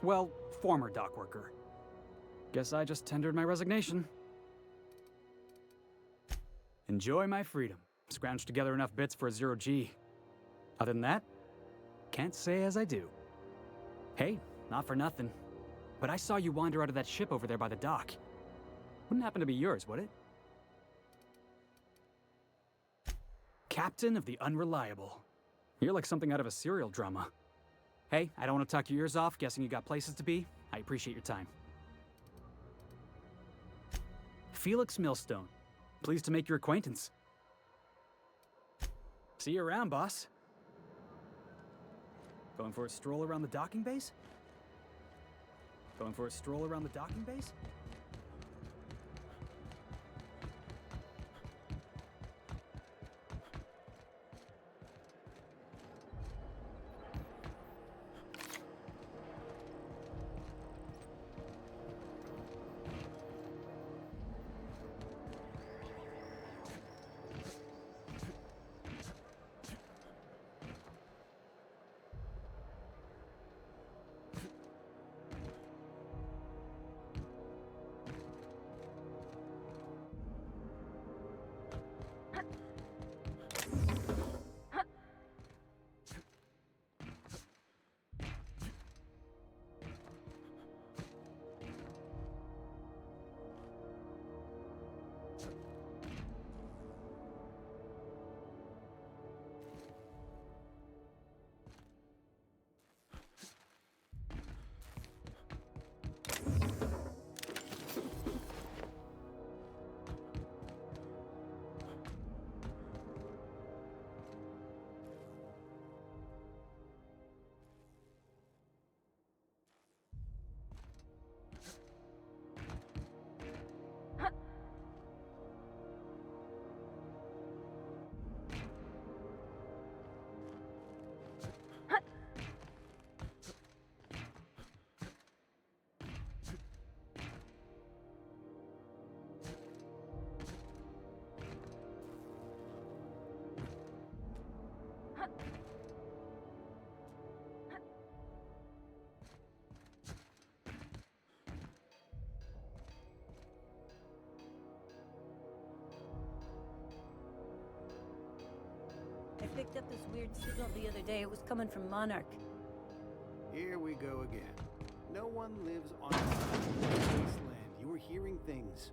Well, former dock worker. Guess I just tendered my resignation. Enjoy my freedom. Scrounged together enough bits for a 0G. Other than that, can't say as I do. Hey, not for nothing, but I saw you wander out of that ship over there by the dock. Wouldn't happen to be yours, would it? Captain of the Unreliable. You're like something out of a serial drama. Hey, I don't want to talk your ears off, guessing you got places to be. I appreciate your time. Felix Millstone. Pleased to make your acquaintance. See you around, boss. Going for a stroll around the docking base? Going for a stroll around the docking base? picked up this weird signal the other day. It was coming from Monarch. Here we go again. No one lives on a wasteland. You were hearing things.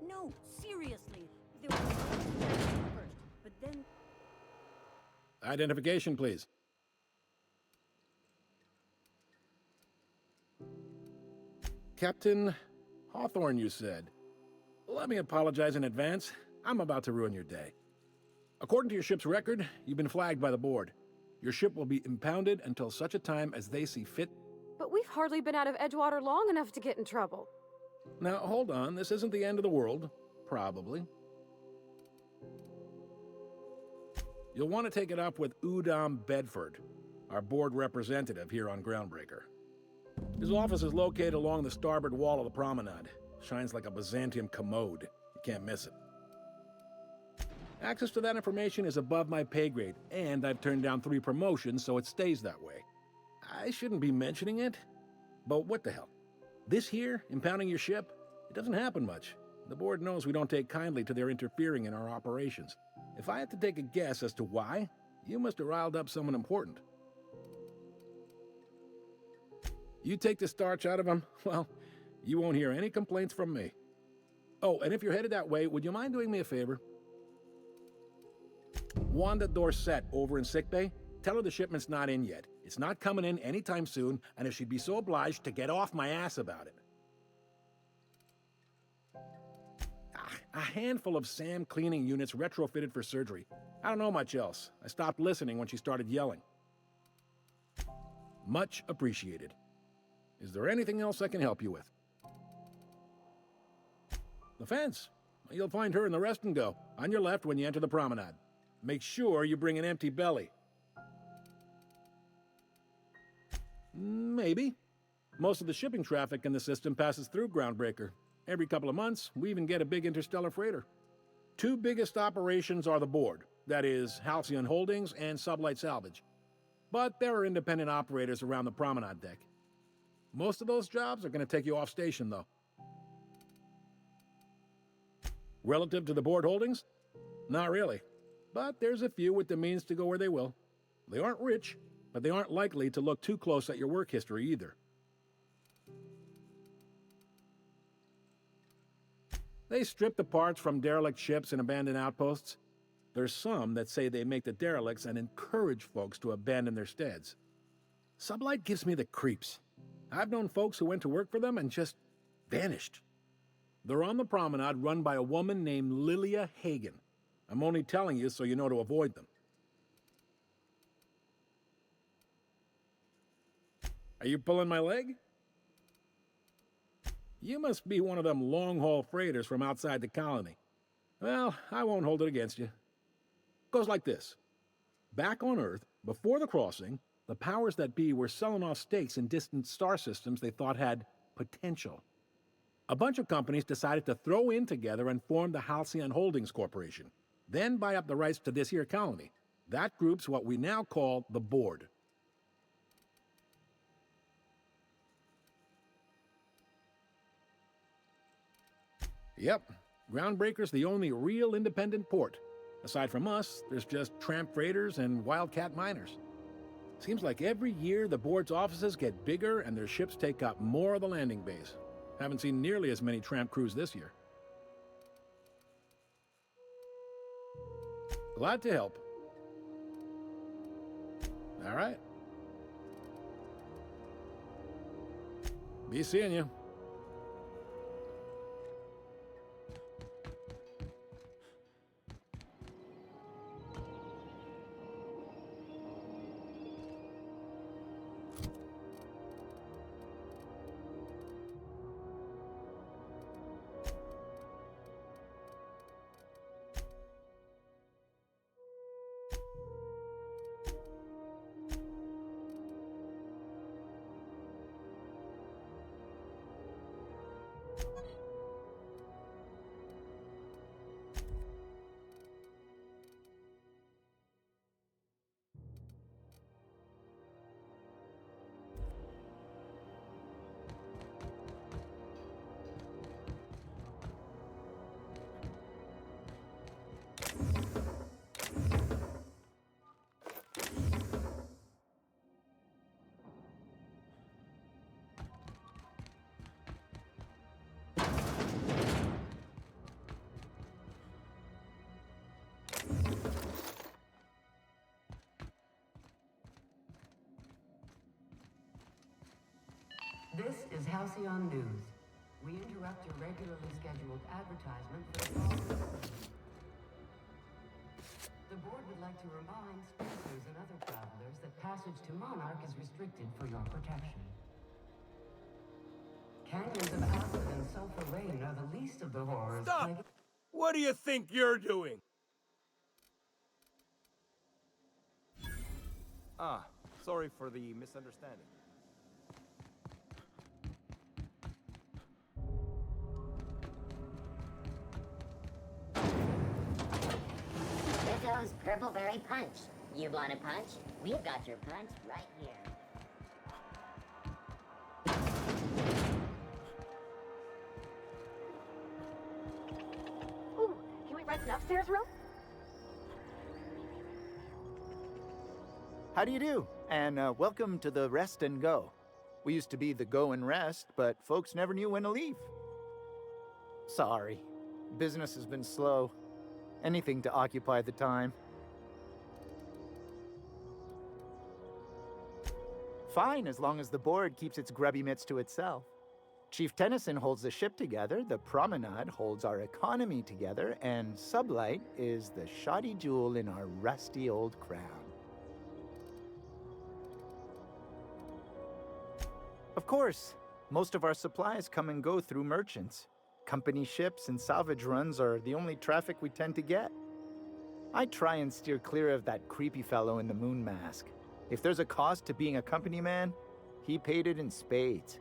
No, seriously. There was a first, but then... Identification, please. Captain Hawthorne, you said. Let me apologize in advance. I'm about to ruin your day. According to your ship's record, you've been flagged by the board. Your ship will be impounded until such a time as they see fit. But we've hardly been out of Edgewater long enough to get in trouble. Now, hold on. This isn't the end of the world. Probably. You'll want to take it up with Udom Bedford, our board representative here on Groundbreaker. His office is located along the starboard wall of the promenade. Shines like a Byzantium commode. You can't miss it. Access to that information is above my pay grade, and I've turned down 3 promotions, so it stays that way. I shouldn't be mentioning it, but what the hell? This here, impounding your ship, it doesn't happen much. The board knows we don't take kindly to their interfering in our operations. If I had to take a guess as to why, you must have riled up someone important. You take the starch out of them, well, you won't hear any complaints from me. Oh, and if you're headed that way, would you mind doing me a favor? Wanda Dorset over in sickbay, tell her the shipment's not in yet. It's not coming in anytime soon, and if she'd be so obliged to get off my ass about it. A handful of SAM cleaning units retrofitted for surgery. I don't know much else. I stopped listening when she started yelling. Much appreciated. Is there anything else I can help you with? The fence. You'll find her in the rest and go, on your left when you enter the promenade. Make sure you bring an empty belly. Maybe. Most of the shipping traffic in the system passes through Groundbreaker. Every couple of months, we even get a big interstellar freighter. 2 biggest operations are the board, that is, Halcyon Holdings and Sublight Salvage. But there are independent operators around the promenade deck. Most of those jobs are going to take you off station, though. Relative to the board holdings? Not really. But there's a few with the means to go where they will. They aren't rich, but they aren't likely to look too close at your work history either. They strip the parts from derelict ships and abandoned outposts. There's some that say they make the derelicts and encourage folks to abandon their steads. Sublight gives me the creeps. I've known folks who went to work for them and just vanished. They're on the promenade run by a woman named Lilia Hagen. I'm only telling you so you know to avoid them. Are you pulling my leg? You must be one of them long-haul freighters from outside the colony. Well, I won't hold it against you. Goes like this. Back on Earth, before the crossing, the powers that be were selling off stakes in distant star systems they thought had potential. A bunch of companies decided to throw in together and form the Halcyon Holdings Corporation, then buy up the rights to this here colony. That group's what we now call the Board. Yep, Groundbreaker's the only real independent port. Aside from us, there's just tramp freighters and wildcat miners. Seems like every year the board's offices get bigger and their ships take up more of the landing base. Haven't seen nearly as many tramp crews this year. Glad to help. All right. Be seeing you. is Halcyon News. We interrupt your regularly scheduled advertisement for the following. The board would like to remind spacers and other travelers that passage to Monarch is restricted for your protection. Canyons of acid and sulfur rain are the least of the horrors. Stop! What do you think you're doing? Ah, sorry for the misunderstanding. Here goes Purpleberry Punch. You want a punch? We've got your punch right here. Ooh, can we rent an upstairs room? How do you do? And welcome to the Rest and Go. We used to be the Go and Rest, but folks never knew when to leave. Sorry. Business has been slow. Anything to occupy the time. Fine, as long as the board keeps its grubby mitts to itself. Chief Tennyson holds the ship together, the Promenade holds our economy together, and Sublight is the shoddy jewel in our rusty old crown. Of course, most of our supplies come and go through merchants. Company ships and salvage runs are the only traffic we tend to get. I try and steer clear of that creepy fellow in the moon mask. If there's a cost to being a company man, he paid it in spades.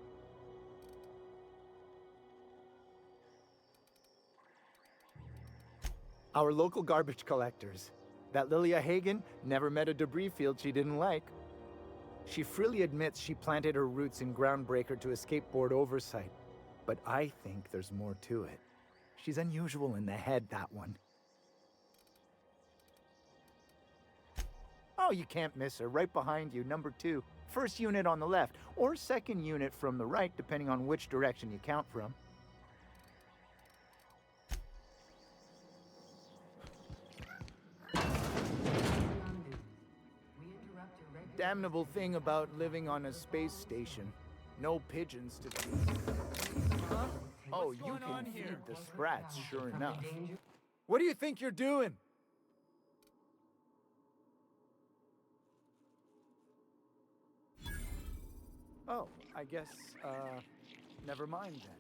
Our local garbage collectors. That Lilia Hagen never met a debris field she didn't like. She freely admits she planted her roots in Groundbreaker to escape board oversight. But I think there's more to it. She's unusual in the head, that one. Oh, you can't miss her. Right behind you, number 2. First unit on the left, or second unit from the right, depending on which direction you count from. Damnable thing about living on a space station. No pigeons to feed. Huh? Oh, you can feed the sprats, sure enough. What do you think you're doing? Oh, I guess, never mind then.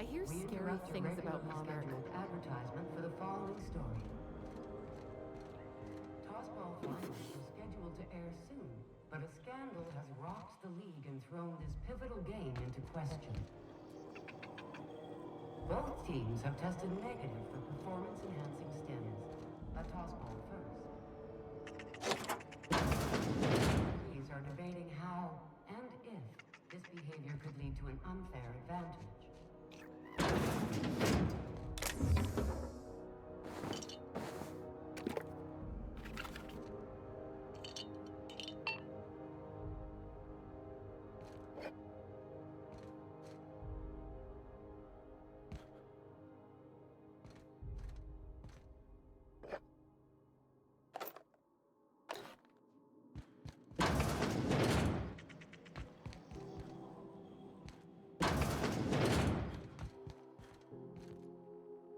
I hear We scary interrupt a things about regularly Monarch. scheduled advertisement for the following story. Tossball Finals was scheduled to air soon, but a scandal has rocked the league and thrown this pivotal game into question. Both teams have tested negative for performance-enhancing stims. A tossball first. Referees are debating how and if this behavior could lead to an unfair advantage.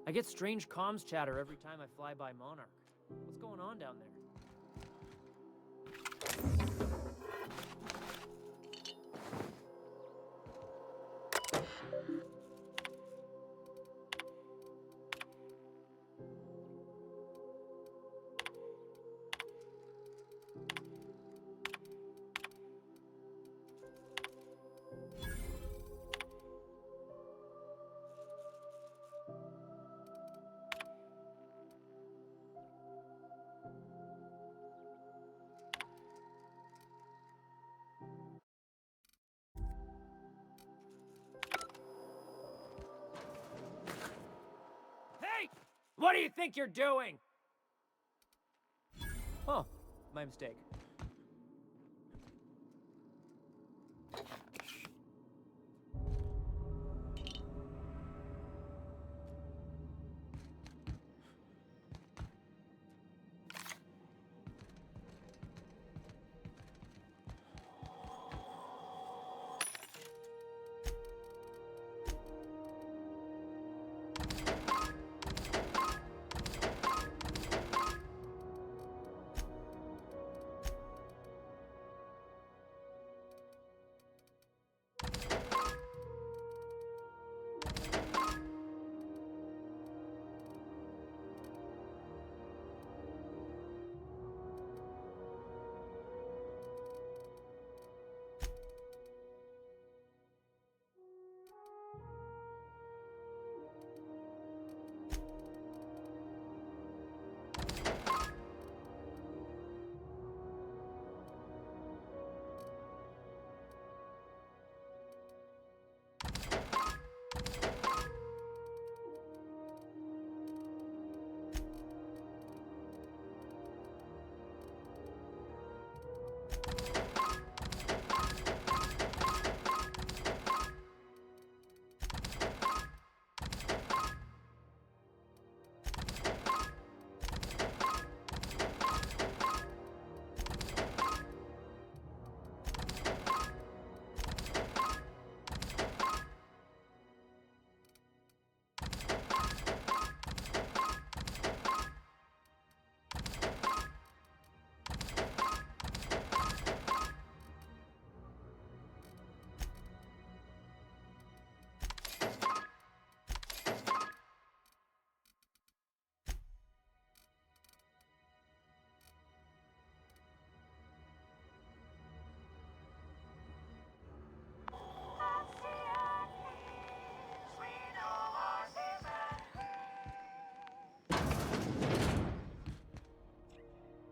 I get strange comms chatter every time I fly by Monarch. What's going on down there? Hey! What do you think you're doing? Oh, my mistake.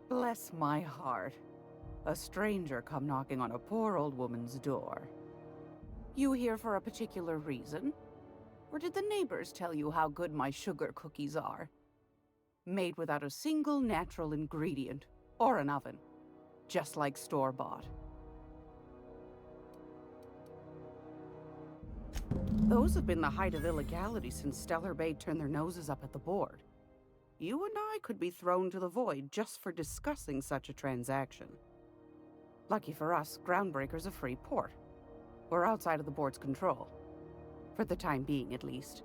Bless my heart. A stranger come knocking on a poor old woman's door. You here for a particular reason? Or did the neighbors tell you how good my sugar cookies are? Made without a single natural ingredient, or an oven. Just like store-bought. Those have been the height of illegality since Stellar Bay turned their noses up at the board. You and I could be thrown to the void just for discussing such a transaction. Lucky for us, Groundbreaker's a free port. We're outside of the board's control. For the time being, at least.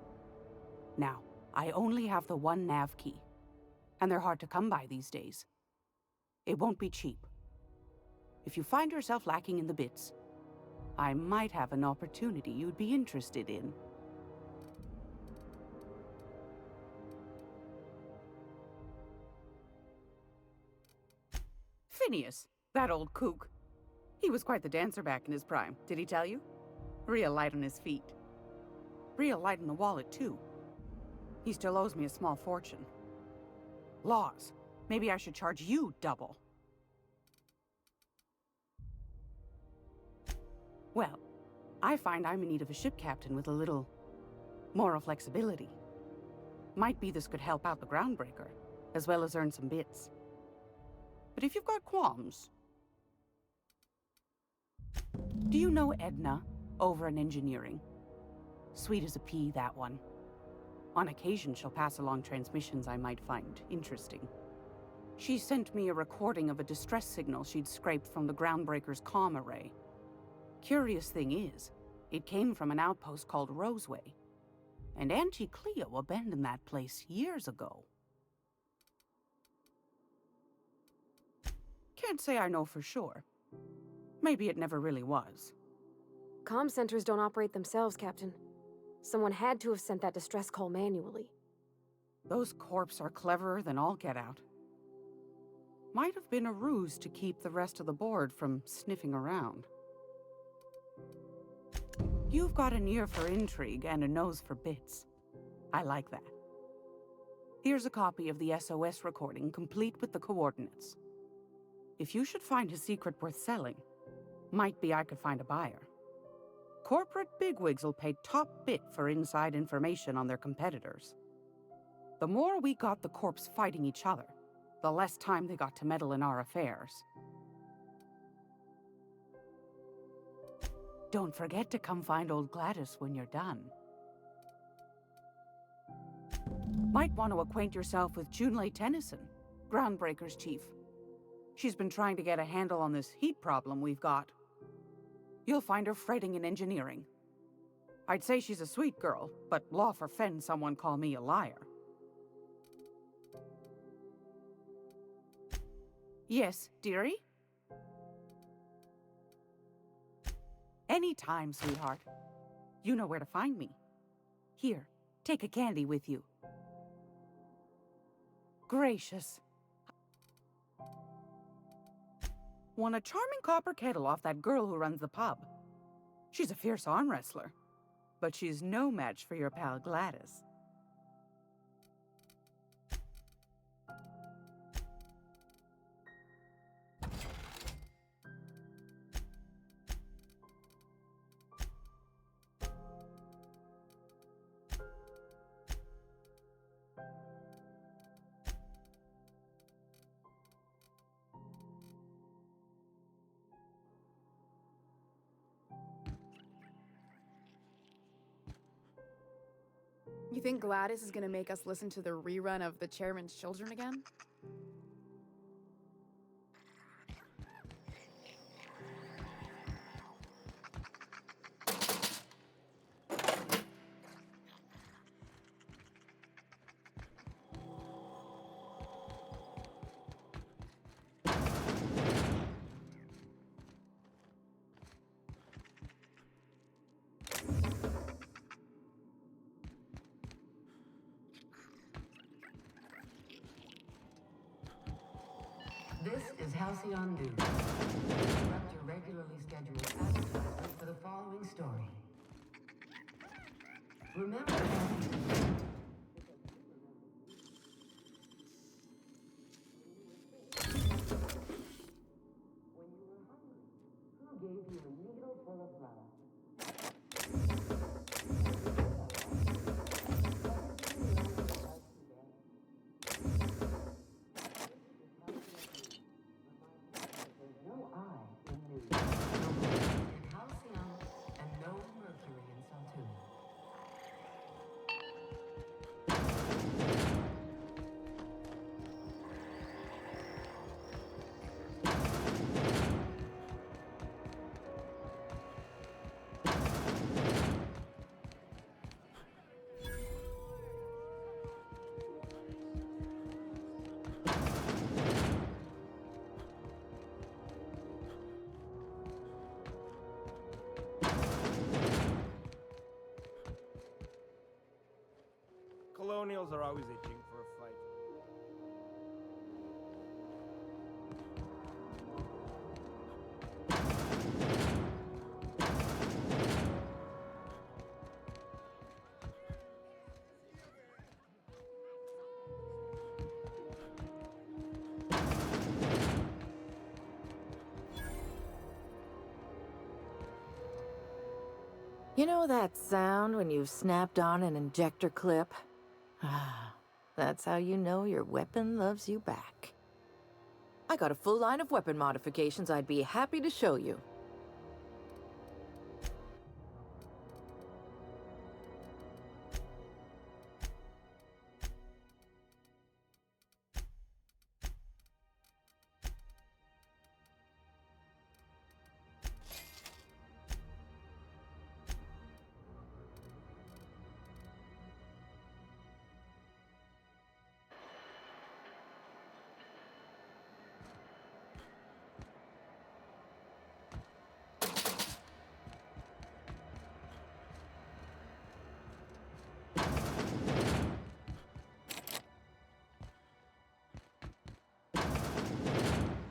Now, I only have the one nav key. And they're hard to come by these days. It won't be cheap. If you find yourself lacking in the bits, I might have an opportunity you'd be interested in. Phineas, that old kook. He was quite the dancer back in his prime, did he tell you? Real light on his feet. Real light in the wallet, too. He still owes me a small fortune. Laws. Maybe I should charge you double. Well, I find I'm in need of a ship captain with a little moral flexibility. Might be this could help out the groundbreaker, as well as earn some bits. But if you've got qualms... Do you know Edna, over in engineering? Sweet as a pea, that one. On occasion, she'll pass along transmissions I might find interesting. She sent me a recording of a distress signal she'd scraped from the groundbreaker's comm array. Curious thing is, it came from an outpost called Roseway. And Auntie Cleo abandoned that place years ago. Can't say I know for sure. Maybe it never really was. Comm centers don't operate themselves, Captain. Someone had to have sent that distress call manually. Those corps are cleverer than all get out. Might have been a ruse to keep the rest of the board from sniffing around. You've got an ear for intrigue and a nose for bits. I like that. Here's a copy of the SOS recording, complete with the coordinates. If you should find a secret worth selling, might be I could find a buyer. Corporate bigwigs will pay top bit for inside information on their competitors. The more we got the corps fighting each other, the less time they got to meddle in our affairs. Don't forget to come find old Gladys when you're done. Might want to acquaint yourself with Junlei Tennyson, Groundbreaker's chief. She's been trying to get a handle on this heat problem we've got. You'll find her fretting in engineering. I'd say she's a sweet girl, but law forfend someone call me a liar. Yes, dearie? Anytime, sweetheart. You know where to find me. Here, take a candy with you. Gracious. Won a charming copper kettle off that girl who runs the pub. She's a fierce arm wrestler, but she's no match for your pal Gladys. You think Gladys is gonna make us listen to the rerun of The Chairman's Children again? This is Halcyon News. Interrupt your regularly scheduled advertisement for the following story. Remember when you were hungry, who gave you a needle full of love? No I in news. No in Halcyon, and no Mercury in Saltune. Colonials are always itching for a fight. You know that sound when you've snapped on an injector clip? That's how you know your weapon loves you back. I got a full line of weapon modifications I'd be happy to show you.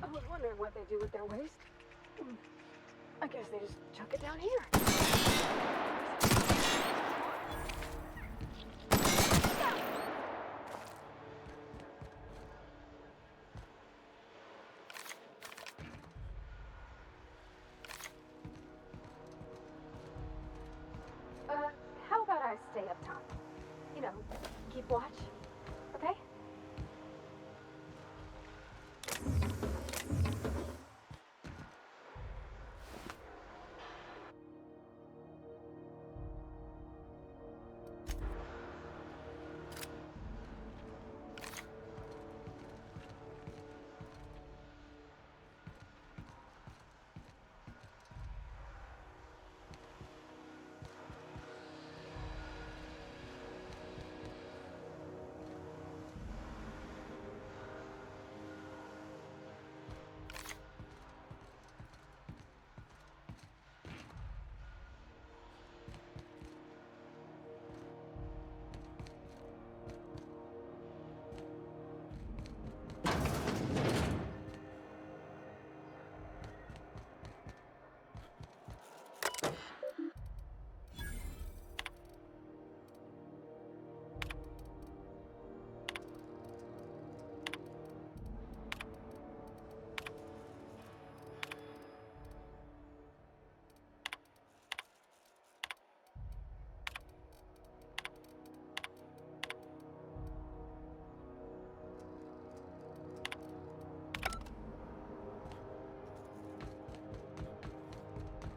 I was wondering what they do with their waste. I guess they just chuck it down here. How about I stay up top? You know, keep watch, okay?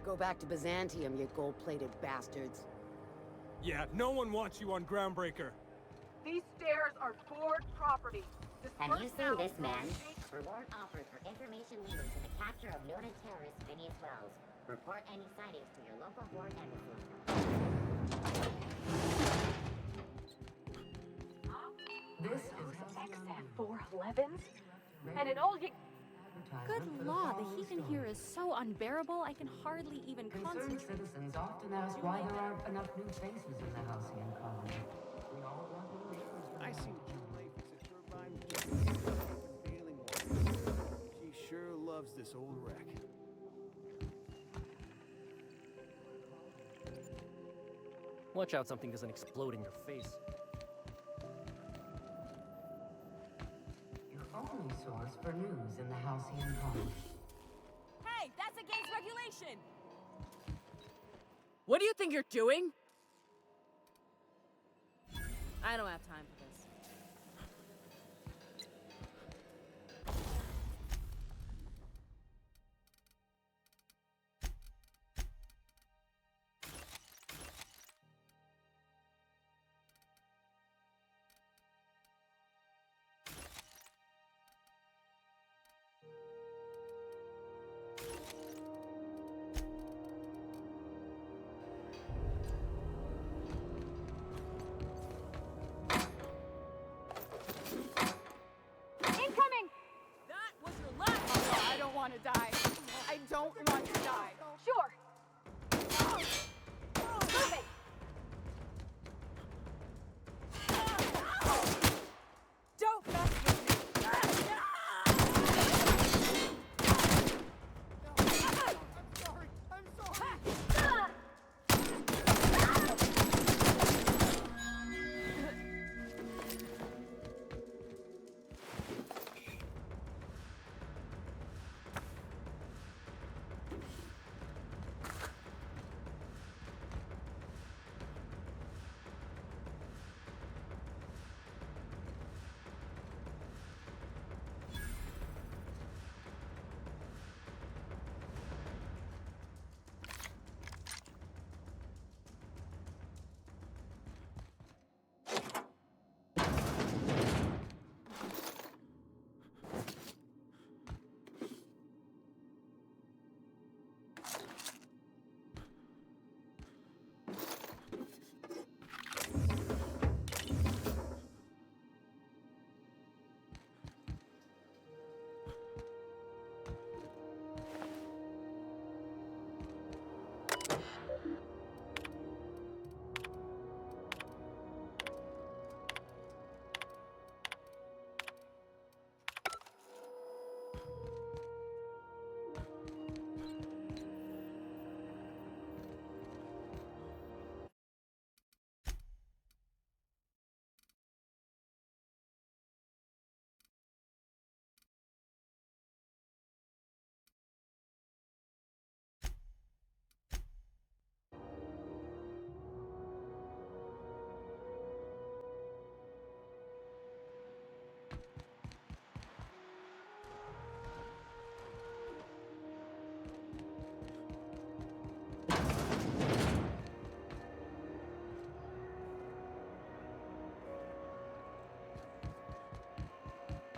Go back to Byzantium, you gold-plated bastards. Yeah, no one wants you on Groundbreaker. These stairs are board property. Have you seen this man? Reward offered for information leading to the capture of noted terrorist Phineas Wells. Report any sightings to your local board embassy. This XF411s? And an old... Good law, the heat in here is so unbearable, I can hardly even Concerned concentrate. citizens often ask why there aren't enough new faces in the Halcyon colony. We all want new neighbors. I seen Jim life as a turbine just feeling water. She sure loves this old wreck. Watch out something doesn't explode in your face. Your only source for news in the Halcyon colony. Hey, that's against regulation! What do you think you're doing? I don't have time for this.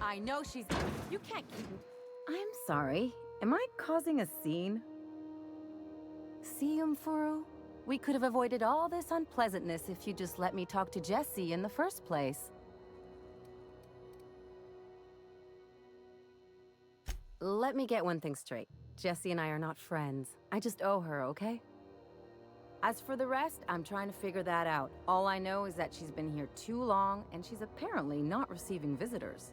I know she's... You can't keep... I'm sorry. Am I causing a scene? See, Furu? We could have avoided all this unpleasantness if you just let me talk to Jesse in the first place. Let me get one thing straight. Jesse and I are not friends. I just owe her, okay? As for the rest, I'm trying to figure that out. All I know is that she's been here too long, and she's apparently not receiving visitors.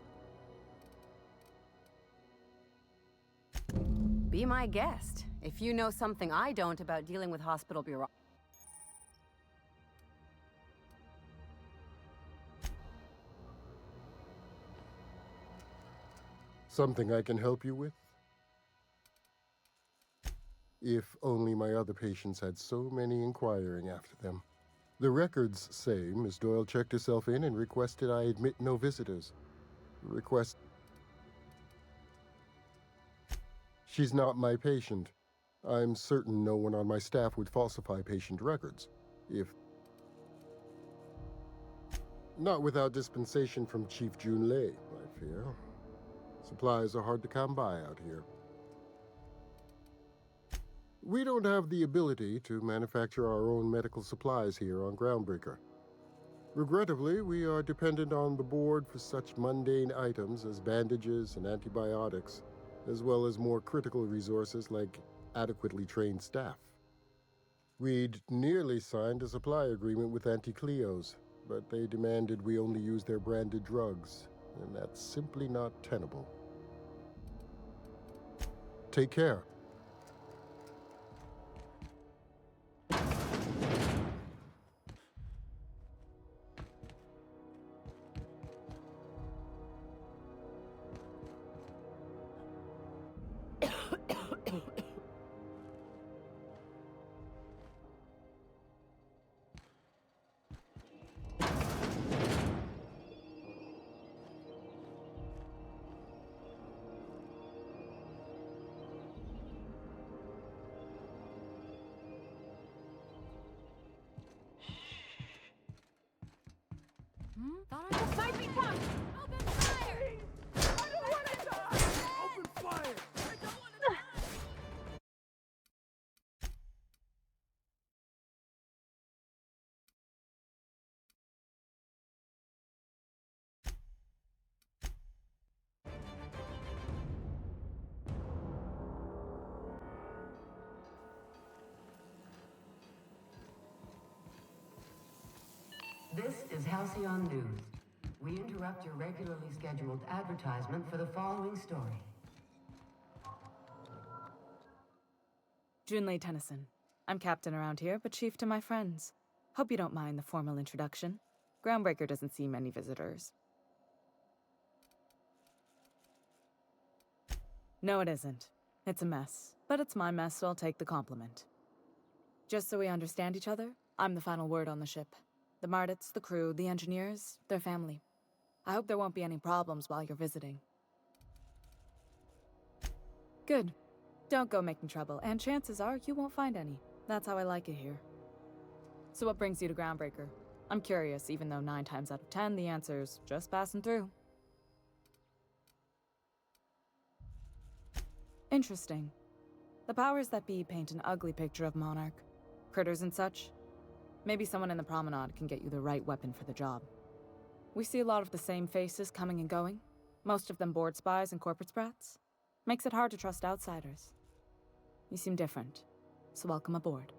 Be my guest, if you know something I don't about dealing with hospital bureau. Something I can help you with? If only my other patients had so many inquiring after them. The records say Miss Doyle checked herself in and requested I admit no visitors. Request... She's not my patient. I'm certain no one on my staff would falsify patient records. If... Not without dispensation from Chief Junlei, I fear. Supplies are hard to come by out here. We don't have the ability to manufacture our own medical supplies here on Groundbreaker. Regrettably, we are dependent on the board for such mundane items as bandages and antibiotics, as well as more critical resources like adequately trained staff. We'd nearly signed a supply agreement with Anti-Cleos, but they demanded we only use their branded drugs, and that's simply not tenable. Take care. Thought I just might be tough! Open fire! I don't want to die! Open fire! I don't want to die! This is Halcyon News. We interrupt your regularly scheduled advertisement for the following story. Junlei Tennyson. I'm captain around here, but chief to my friends. Hope you don't mind the formal introduction. Groundbreaker doesn't see many visitors. No, it isn't. It's a mess. But it's my mess, so I'll take the compliment. Just so we understand each other, I'm the final word on the ship. The Mardits, the crew, the engineers, their family. I hope there won't be any problems while you're visiting. Good. Don't go making trouble, and chances are you won't find any. That's how I like it here. So what brings you to Groundbreaker? I'm curious, even though 9 times out of 10 the answer's just passing through. Interesting. The powers that be paint an ugly picture of Monarch. Critters and such. Maybe someone in the promenade can get you the right weapon for the job. We see a lot of the same faces coming and going. Most of them board spies and corporate sprats. Makes it hard to trust outsiders. You seem different, so welcome aboard.